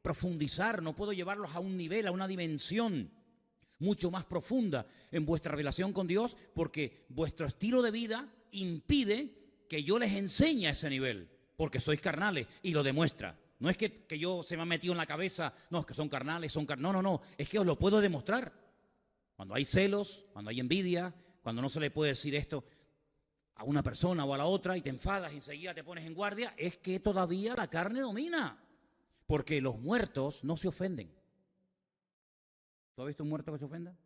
Speaker 1: profundizar, no puedo llevarlos a un nivel, a una dimensión mucho más profunda en vuestra relación con Dios, porque vuestro estilo de vida impide que yo les enseñe a ese nivel, porque sois carnales y lo demuestra. No es que yo se me ha metido en la cabeza, no, es que son carnales, no, es que os lo puedo demostrar. Cuando hay celos, cuando hay envidia, cuando no se le puede decir esto a una persona o a la otra y te enfadas y enseguida te pones en guardia, es que todavía la carne domina. Porque los muertos no se ofenden. ¿Tú has visto un muerto que se ofenda?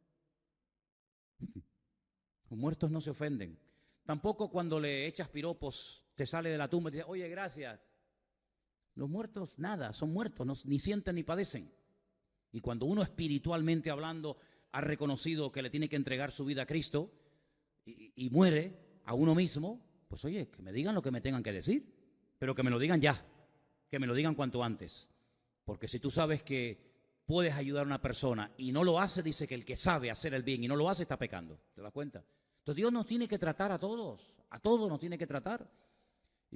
Speaker 1: Los muertos no se ofenden. Tampoco cuando le echas piropos, te sale de la tumba y te dice, oye, gracias. Los muertos, nada, son muertos, ni sienten ni padecen. Y cuando uno espiritualmente hablando ha reconocido que le tiene que entregar su vida a Cristo y muere a uno mismo, pues oye, que me digan lo que me tengan que decir, pero que me lo digan ya, que me lo digan cuanto antes. Porque si tú sabes que puedes ayudar a una persona y no lo hace, dice que el que sabe hacer el bien y no lo hace está pecando, ¿te das cuenta? Entonces Dios nos tiene que tratar a todos nos tiene que tratar.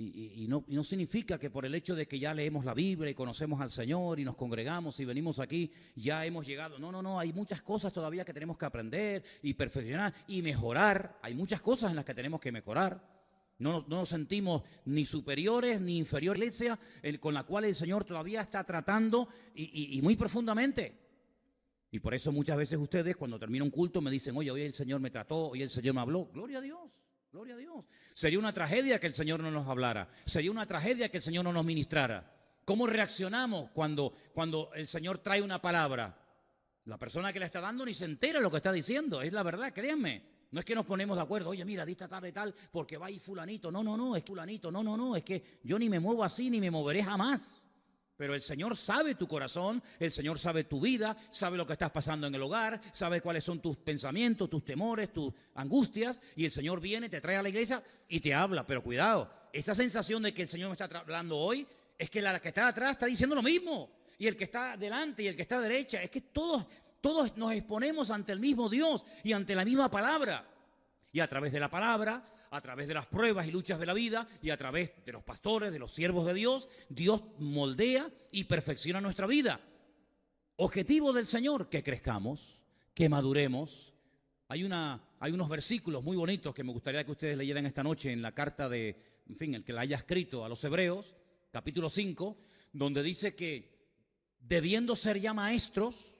Speaker 1: Y no significa que por el hecho de que ya leemos la Biblia y conocemos al Señor y nos congregamos y venimos aquí, ya hemos llegado. No, hay muchas cosas todavía que tenemos que aprender y perfeccionar y mejorar. Hay muchas cosas en las que tenemos que mejorar. No nos sentimos ni superiores ni inferiores a la iglesia con la cual el Señor todavía está tratando y muy profundamente. Y por eso muchas veces ustedes cuando termina un culto me dicen, oye, hoy el Señor me trató, hoy el Señor me habló. Gloria a Dios. Gloria a Dios. Sería una tragedia que el Señor no nos hablara. Sería una tragedia que el Señor no nos ministrara. ¿Cómo reaccionamos cuando el Señor trae una palabra? La persona que la está dando ni se entera de lo que está diciendo. Es la verdad, créanme. No es que nos ponemos de acuerdo. Oye, mira, dita tal y tal porque va ahí fulanito. No, es fulanito. No, es que yo ni me muevo así ni me moveré jamás. Pero el Señor sabe tu corazón, el Señor sabe tu vida, sabe lo que estás pasando en el hogar, sabe cuáles son tus pensamientos, tus temores, tus angustias, y el Señor viene, te trae a la iglesia y te habla. Pero cuidado, esa sensación de que el Señor me está hablando hoy es que la que está atrás está diciendo lo mismo, y el que está delante y el que está a derecha, es que todos nos exponemos ante el mismo Dios y ante la misma palabra. Y a través de la palabra, a través de las pruebas y luchas de la vida y a través de los pastores, de los siervos de Dios, Dios moldea y perfecciona nuestra vida. Objetivo del Señor, que crezcamos, que maduremos. Hay unos versículos muy bonitos que me gustaría que ustedes leyeran esta noche en la carta el que la haya escrito a los Hebreos, capítulo 5, donde dice que debiendo ser ya maestros,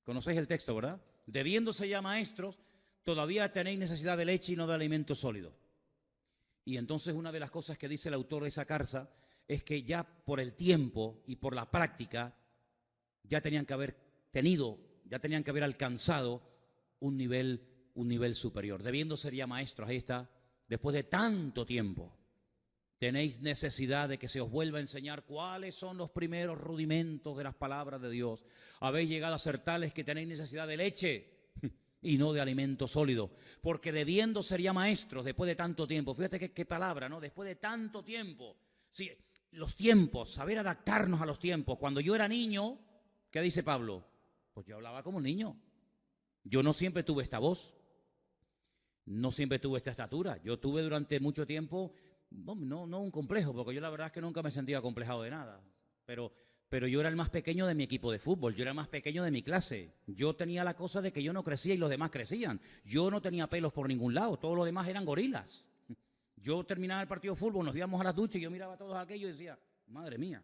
Speaker 1: conocéis el texto, ¿verdad? Debiendo ser ya maestros, todavía tenéis necesidad de leche y no de alimento sólido. Y entonces una de las cosas que dice el autor de esa carta es que ya por el tiempo y por la práctica ya tenían que haber alcanzado un nivel superior. Debiendo ser ya maestros, ahí está, después de tanto tiempo, tenéis necesidad de que se os vuelva a enseñar cuáles son los primeros rudimentos de las palabras de Dios. Habéis llegado a ser tales que tenéis necesidad de leche y no de alimento sólido, porque debiendo ser ya maestros después de tanto tiempo, fíjate qué palabra, ¿no? Después de tanto tiempo, sí, los tiempos, saber adaptarnos a los tiempos. Cuando yo era niño, ¿qué dice Pablo? Pues yo hablaba como un niño. Yo no siempre tuve esta voz, no siempre tuve esta estatura. Yo tuve durante mucho tiempo, no un complejo, porque yo la verdad es que nunca me sentía acomplejado de nada, pero yo era el más pequeño de mi equipo de fútbol, yo era el más pequeño de mi clase. Yo tenía la cosa de que yo no crecía y los demás crecían. Yo no tenía pelos por ningún lado, todos los demás eran gorilas. Yo terminaba el partido de fútbol, nos íbamos a las duchas y yo miraba a todos aquellos y decía, madre mía.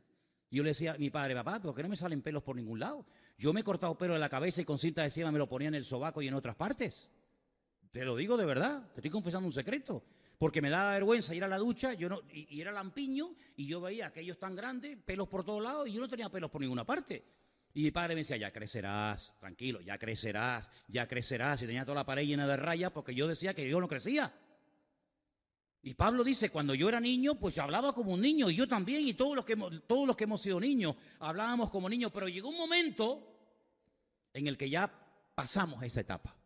Speaker 1: Y yo le decía a mi padre, papá, ¿por qué no me salen pelos por ningún lado? Yo me he cortado pelo de la cabeza y con cinta de cima me lo ponía en el sobaco y en otras partes. Te lo digo de verdad, te estoy confesando un secreto. Porque me daba vergüenza ir a la ducha y era lampiño y yo veía aquellos tan grandes, pelos por todos lados y yo no tenía pelos por ninguna parte. Y mi padre me decía, ya crecerás, tranquilo, ya crecerás, ya crecerás. Y tenía toda la pared llena de rayas porque yo decía que yo no crecía. Y Pablo dice, cuando yo era niño, pues yo hablaba como un niño, y yo también, y todos los que hemos sido niños, hablábamos como niños, pero llegó un momento en el que ya pasamos esa etapa.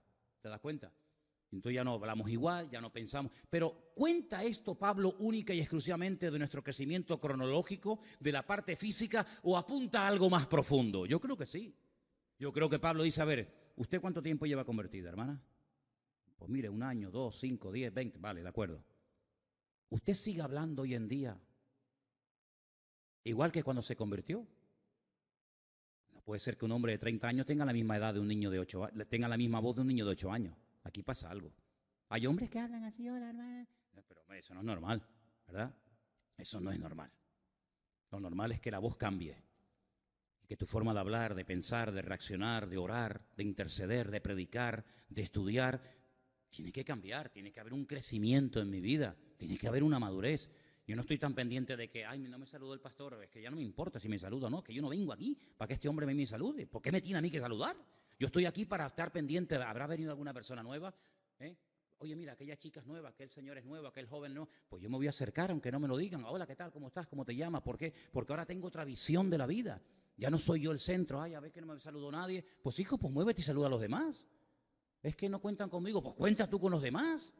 Speaker 1: ¿Te das cuenta? Entonces ya no hablamos igual, ya no pensamos. Pero ¿cuenta esto Pablo única y exclusivamente de nuestro crecimiento cronológico, de la parte física, o apunta a algo más profundo? Yo creo que sí. Yo creo que Pablo dice, a ver, ¿usted cuánto tiempo lleva convertida, hermana? Pues mire, 1 año, 2, 5, 10, 20, vale, de acuerdo. Usted sigue hablando hoy en día igual que cuando se convirtió. No puede ser que un hombre de 30 años tenga la misma edad de un niño de 8 años, tenga la misma voz de un niño de 8 años. Aquí pasa algo. Hay hombres que hablan así, hola, hermana. Pero hombre, eso no es normal, ¿verdad? Eso no es normal. Lo normal es que la voz cambie. Y que tu forma de hablar, de pensar, de reaccionar, de orar, de interceder, de predicar, de estudiar, tiene que cambiar, tiene que haber un crecimiento en mi vida, tiene que haber una madurez. Yo no estoy tan pendiente de que, ay, no me saludó el pastor, es que ya no me importa si me saluda o no, que yo no vengo aquí para que este hombre me salude. ¿Por qué me tiene a mí que saludar? Yo estoy aquí para estar pendiente, ¿habrá venido alguna persona nueva? Oye, mira, aquella chica es nueva, aquel señor es nuevo, aquel joven no. Pues yo me voy a acercar aunque no me lo digan. Hola, ¿qué tal? ¿Cómo estás? ¿Cómo te llamas? ¿Por qué? Porque ahora tengo otra visión de la vida. Ya no soy yo el centro. Ay, a ver que no me saludó nadie. Pues hijo, pues muévete y saluda a los demás. Es que no cuentan conmigo, pues cuenta tú con los demás,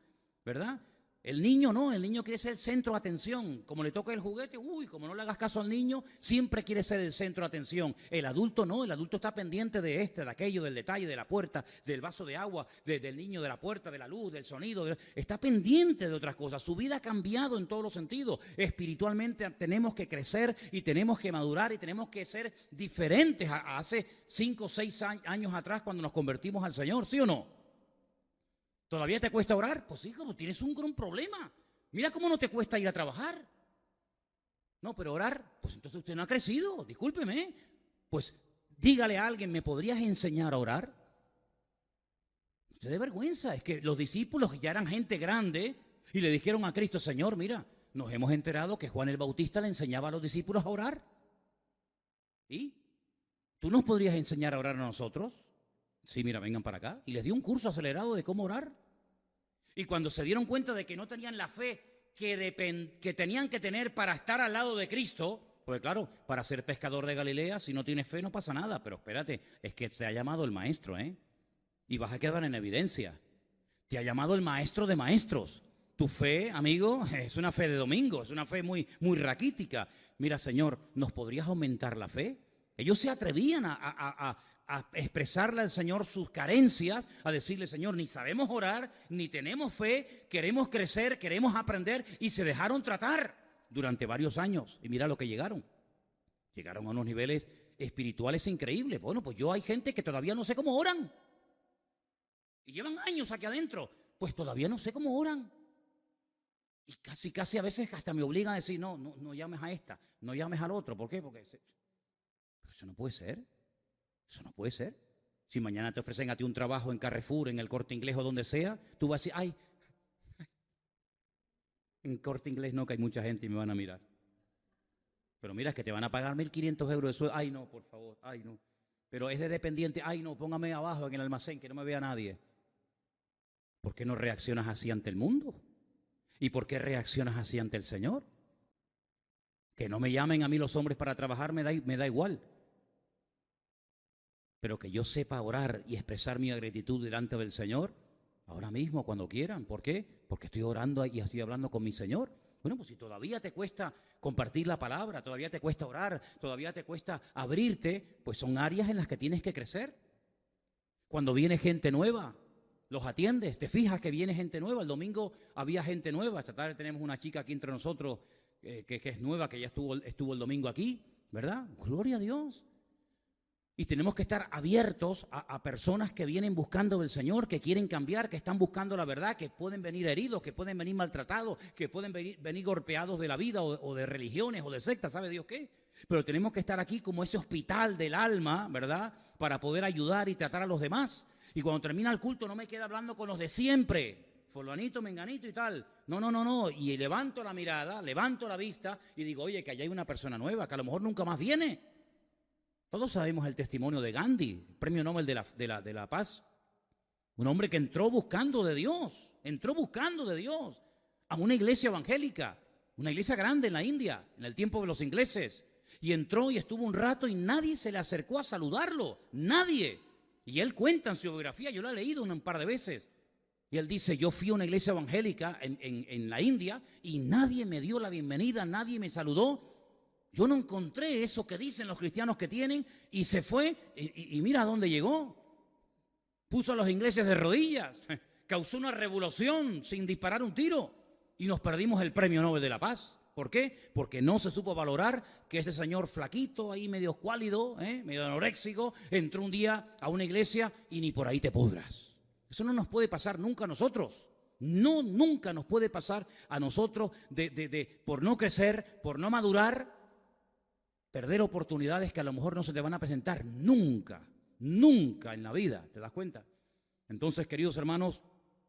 Speaker 1: ¿verdad? El niño no, el niño quiere ser el centro de atención. Como le toca el juguete, como no le hagas caso al niño, siempre quiere ser el centro de atención. El adulto no, el adulto está pendiente de de aquello, del detalle, de la puerta, del vaso de agua, del niño, de la puerta, de la luz, del sonido. Está pendiente de otras cosas. Su vida ha cambiado en todos los sentidos. Espiritualmente tenemos que crecer y tenemos que madurar y tenemos que ser diferentes a hace 5 o 6 años atrás cuando nos convertimos al Señor, ¿sí o no? ¿Todavía te cuesta orar? Pues hijo, pues tienes un gran problema. Mira cómo no te cuesta ir a trabajar. No, pero orar, pues entonces usted no ha crecido, discúlpeme. Pues dígale a alguien, ¿me podrías enseñar a orar? Usted de vergüenza, es que los discípulos ya eran gente grande y le dijeron a Cristo, Señor, mira, nos hemos enterado que Juan el Bautista le enseñaba a los discípulos a orar. ¿Y tú nos podrías enseñar a orar a nosotros? Sí, mira, vengan para acá. Y les dio un curso acelerado de cómo orar. Y cuando se dieron cuenta de que no tenían la fe que tenían que tener para estar al lado de Cristo, pues claro, para ser pescador de Galilea, si no tienes fe no pasa nada. Pero espérate, es que te ha llamado el maestro, ¿eh? Y vas a quedar en evidencia. Te ha llamado el maestro de maestros. Tu fe, amigo, es una fe de domingo, es una fe muy, muy raquítica. Mira, Señor, ¿nos podrías aumentar la fe? Ellos se atrevían a expresarle al Señor sus carencias, a decirle, Señor, ni sabemos orar, ni tenemos fe, queremos crecer, queremos aprender, y se dejaron tratar durante varios años. Y mira lo que llegaron. Llegaron a unos niveles espirituales increíbles. Bueno, pues hay gente que todavía no sé cómo oran. Y llevan años aquí adentro. Pues todavía no sé cómo oran. Y casi a veces hasta me obligan a decir, no llames a esta, no llames al otro. ¿Por qué? Porque pero eso no puede ser. Eso no puede ser. Si mañana te ofrecen a ti un trabajo en Carrefour, en el Corte Inglés o donde sea, tú vas a decir, ay, en Corte Inglés no, que hay mucha gente y me van a mirar. Pero mira, es que te van a pagar 1.500 euros de sueldo. Ay, no, por favor, ay, no. Pero es de dependiente, ay, no, póngame abajo en el almacén, que no me vea nadie. ¿Por qué no reaccionas así ante el mundo? ¿Y por qué reaccionas así ante el Señor? Que no me llamen a mí los hombres para trabajar me da igual. Pero que yo sepa orar y expresar mi gratitud delante del Señor, ahora mismo, cuando quieran. ¿Por qué? Porque estoy orando y estoy hablando con mi Señor. Bueno, pues si todavía te cuesta compartir la palabra, todavía te cuesta orar, todavía te cuesta abrirte, pues son áreas en las que tienes que crecer. Cuando viene gente nueva, los atiendes, te fijas que viene gente nueva. El domingo había gente nueva. Esta tarde tenemos una chica aquí entre nosotros que es nueva, que ya estuvo el domingo aquí, ¿verdad? Gloria a Dios. Y tenemos que estar abiertos a personas que vienen buscando del Señor, que quieren cambiar, que están buscando la verdad, que pueden venir heridos, que pueden venir maltratados, que pueden venir golpeados de la vida o de religiones o de sectas, ¿sabe Dios qué? Pero tenemos que estar aquí como ese hospital del alma, ¿verdad? Para poder ayudar y tratar a los demás. Y cuando termina el culto no me queda hablando con los de siempre, fulanito, menganito y tal. No. Y levanto la mirada, levanto la vista y digo, oye, que allá hay una persona nueva, que a lo mejor nunca más viene. Todos sabemos el testimonio de Gandhi, premio Nobel de la Paz. Un hombre que entró buscando de Dios a una iglesia evangélica, una iglesia grande en la India, en el tiempo de los ingleses. Y entró y estuvo un rato y nadie se le acercó a saludarlo, nadie. Y él cuenta en su biografía, yo lo he leído un par de veces. Y él dice, yo fui a una iglesia evangélica en la India y nadie me dio la bienvenida, nadie me saludó. Yo no encontré eso que dicen los cristianos que tienen y se fue y mira a dónde llegó. Puso a los ingleses de rodillas, causó una revolución sin disparar un tiro y nos perdimos el premio Nobel de la Paz. ¿Por qué? Porque no se supo valorar que ese señor flaquito, ahí medio escuálido, medio anoréxico, entró un día a una iglesia y ni por ahí te pudras. Eso no nos puede pasar nunca a nosotros. No, nunca nos puede pasar a nosotros por no crecer, por no madurar, perder oportunidades que a lo mejor no se te van a presentar nunca en la vida, ¿te das cuenta? Entonces, queridos hermanos,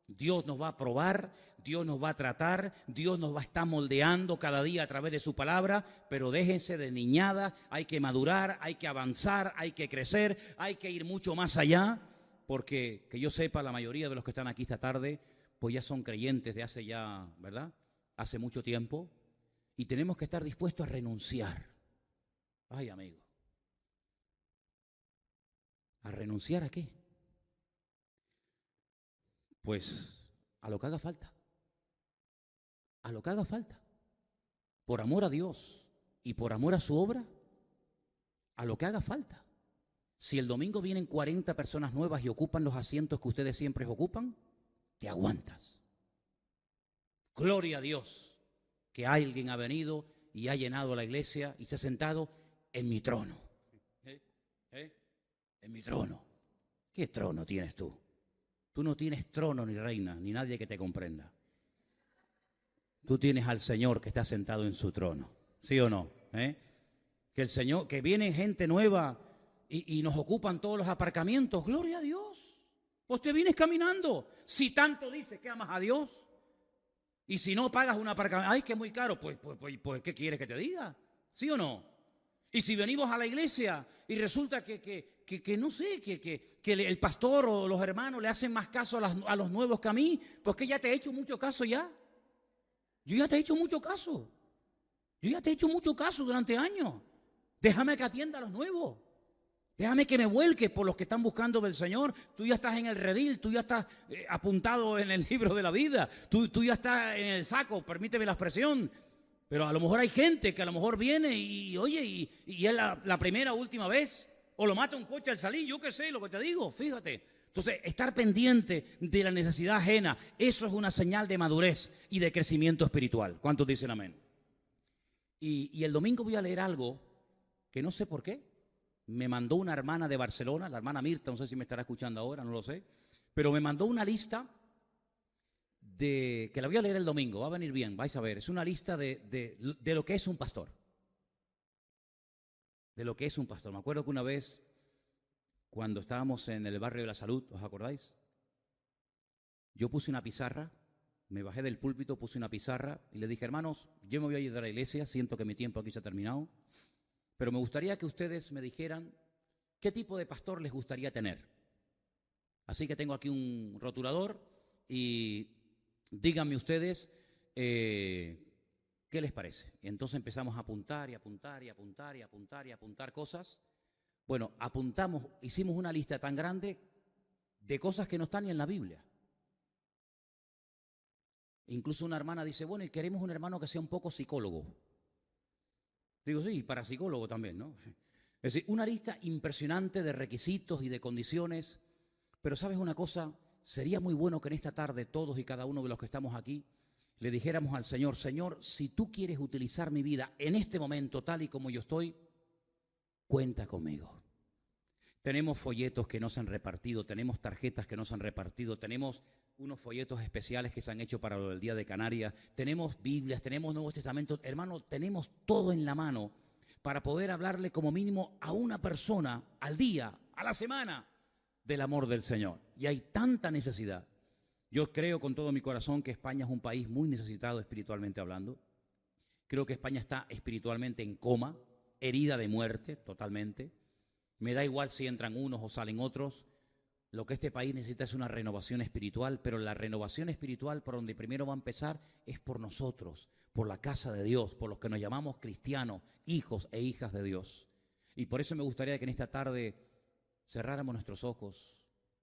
Speaker 1: Dios nos va a probar, Dios nos va a tratar, Dios nos va a estar moldeando cada día a través de su palabra, pero déjense de niñada, hay que madurar, hay que avanzar, hay que crecer, hay que ir mucho más allá, porque que yo sepa, la mayoría de los que están aquí esta tarde, pues ya son creyentes de hace ya, ¿verdad? Hace mucho tiempo, y tenemos que estar dispuestos a renunciar. Ay, amigo. ¿A renunciar a qué? Pues a lo que haga falta. A lo que haga falta. Por amor a Dios y por amor a su obra, a lo que haga falta. Si el domingo vienen 40 personas nuevas y ocupan los asientos que ustedes siempre ocupan, te aguantas. Gloria a Dios que alguien ha venido y ha llenado la iglesia y se ha sentado en mi trono. En mi trono. ¿Qué trono tienes tú? Tú no tienes trono ni reina, ni nadie que te comprenda. Tú tienes al Señor que está sentado en su trono. ¿Sí o no? Que el Señor, que viene gente nueva y nos ocupan todos los aparcamientos. Gloria a Dios. Pues te vienes caminando. Si tanto dices que amas a Dios y si no pagas un aparcamiento, ay, que es muy caro, pues ¿qué quieres que te diga? ¿Sí o no? Y si venimos a la iglesia y resulta que no sé, que el pastor o los hermanos le hacen más caso a los nuevos que a mí, pues que ya te he hecho mucho caso ya. Yo ya te he hecho mucho caso. Yo ya te he hecho mucho caso durante años. Déjame que atienda a los nuevos. Déjame que me vuelque por los que están buscando del Señor. Tú ya estás en el redil, tú ya estás apuntado en el libro de la vida. Tú ya estás en el saco, permíteme la expresión. Pero a lo mejor hay gente que a lo mejor viene y oye, y es la primera o última vez. O lo mata un coche al salir, yo qué sé, lo que te digo, fíjate. Entonces, estar pendiente de la necesidad ajena, eso es una señal de madurez y de crecimiento espiritual. ¿Cuántos dicen amén? Y el domingo voy a leer algo que no sé por qué. Me mandó una hermana de Barcelona, la hermana Mirta, no sé si me estará escuchando ahora, no lo sé. Pero me mandó una lista que la voy a leer el domingo, va a venir bien, vais a ver. Es una lista de lo que es un pastor. De lo que es un pastor. Me acuerdo que una vez, cuando estábamos en el barrio de la Salud, ¿os acordáis? Yo puse una pizarra, me bajé del púlpito, puse una pizarra y le dije, hermanos, yo me voy a ir de la iglesia, siento que mi tiempo aquí se ha terminado, pero me gustaría que ustedes me dijeran qué tipo de pastor les gustaría tener. Así que tengo aquí un rotulador y díganme ustedes qué les parece. Y entonces empezamos a apuntar y apuntar y apuntar y apuntar y apuntar cosas. Bueno, apuntamos, hicimos una lista tan grande de cosas que no están ni en la Biblia. Incluso una hermana dice, bueno, y queremos un hermano que sea un poco psicólogo. Digo, sí, para psicólogo también, ¿no? Es decir, una lista impresionante de requisitos y de condiciones Pero ¿sabes una cosa? Sería muy bueno que en esta tarde todos y cada uno de los que estamos aquí le dijéramos al Señor, Señor, si tú quieres utilizar mi vida en este momento tal y como yo estoy, cuenta conmigo. Tenemos folletos que no se han repartido, tenemos tarjetas que no se han repartido, tenemos unos folletos especiales que se han hecho para lo del Día de Canarias, tenemos Biblias, tenemos Nuevos Testamentos. Hermano, tenemos todo en la mano para poder hablarle como mínimo a una persona al día, a la semana, del amor del Señor. Y hay tanta necesidad. Yo creo con todo mi corazón que España es un país muy necesitado espiritualmente hablando. Creo que España está espiritualmente en coma, herida de muerte totalmente. Me da igual si entran unos o salen otros. Lo que este país necesita es una renovación espiritual, pero la renovación espiritual por donde primero va a empezar es por nosotros, por la casa de Dios, por los que nos llamamos cristianos, hijos e hijas de Dios. Y por eso me gustaría que en esta tarde cerráramos nuestros ojos,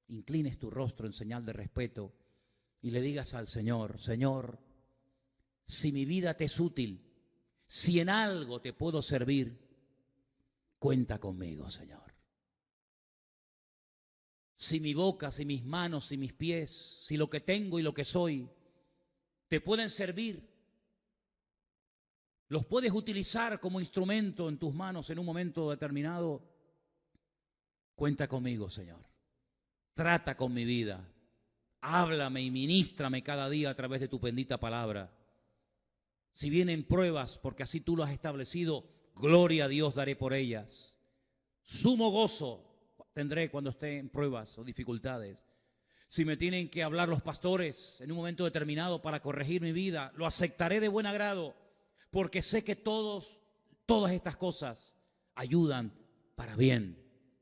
Speaker 1: inclines tu rostro en señal de respeto y le digas al Señor, Señor, si mi vida te es útil, si en algo te puedo servir, cuenta conmigo, Señor. Si mi boca, si mis manos, si mis pies, si lo que tengo y lo que soy te pueden servir, los puedes utilizar como instrumento en tus manos en un momento determinado, cuenta conmigo, Señor. Trata con mi vida. Háblame y ministrame cada día a través de tu bendita palabra. Si vienen pruebas, porque así tú lo has establecido, gloria a Dios daré por ellas. Sumo gozo tendré cuando esté en pruebas o dificultades. Si me tienen que hablar los pastores en un momento determinado para corregir mi vida, lo aceptaré de buen agrado, porque sé que todas estas cosas ayudan para bien,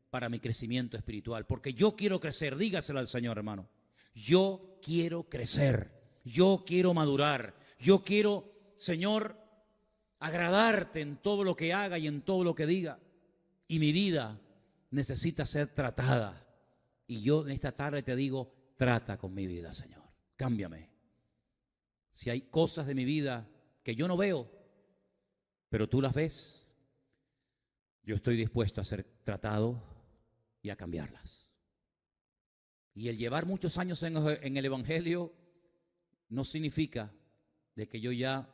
Speaker 1: para mi crecimiento espiritual, porque yo quiero crecer. Dígaselo al Señor, hermano. Yo quiero crecer, yo quiero madurar, yo quiero, Señor, agradarte en todo lo que haga y en todo lo que diga. Y mi vida necesita ser tratada. Y yo en esta tarde te digo, trata con mi vida, Señor. Cámbiame. Si hay cosas de mi vida que yo no veo, pero tú las ves, yo estoy dispuesto a ser tratado y a cambiarlas. Y el llevar muchos años en el Evangelio no significa de que yo ya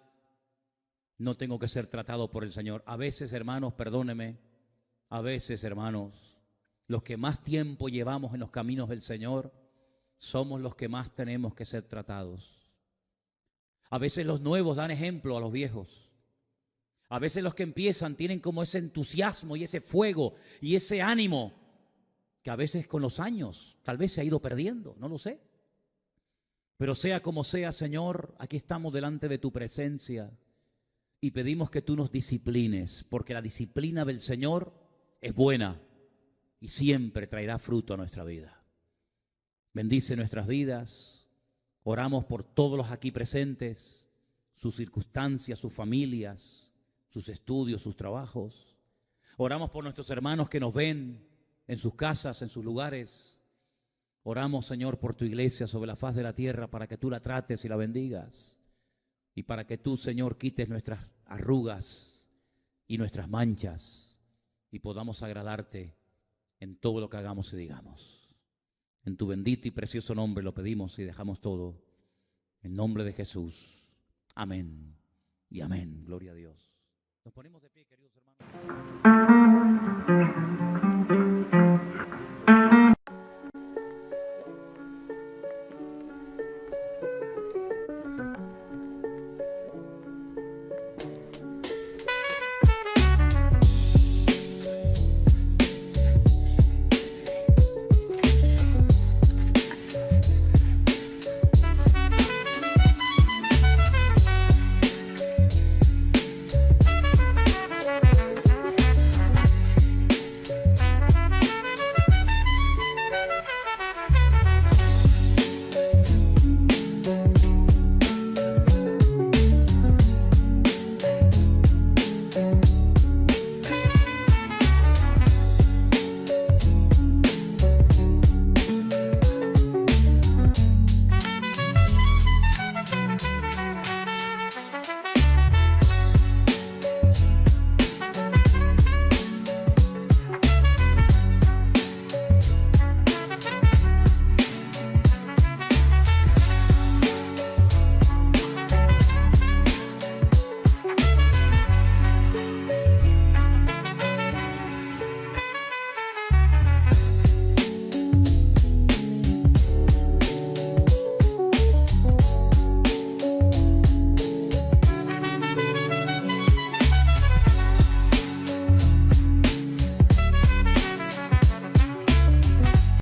Speaker 1: no tengo que ser tratado por el Señor. A veces, hermanos, perdóneme, a veces, hermanos, los que más tiempo llevamos en los caminos del Señor somos los que más tenemos que ser tratados. A veces los nuevos dan ejemplo a los viejos. A veces los que empiezan tienen como ese entusiasmo y ese fuego y ese ánimo que a veces con los años tal vez se ha ido perdiendo, no lo sé. Pero sea como sea, Señor, aquí estamos delante de tu presencia y pedimos que tú nos disciplines, porque la disciplina del Señor es buena y siempre traerá fruto a nuestra vida. Bendice nuestras vidas. Oramos por todos los aquí presentes, sus circunstancias, sus familias, sus estudios, sus trabajos. Oramos por nuestros hermanos que nos ven en sus casas, en sus lugares. Oramos, Señor, por tu iglesia sobre la faz de la tierra para que tú la trates y la bendigas. Y para que tú, Señor, quites nuestras arrugas y nuestras manchas y podamos agradarte en todo lo que hagamos y digamos. En tu bendito y precioso nombre lo pedimos y dejamos todo. En nombre de Jesús. Amén y amén. Gloria a Dios. Nos ponemos de pie, queridos hermanos.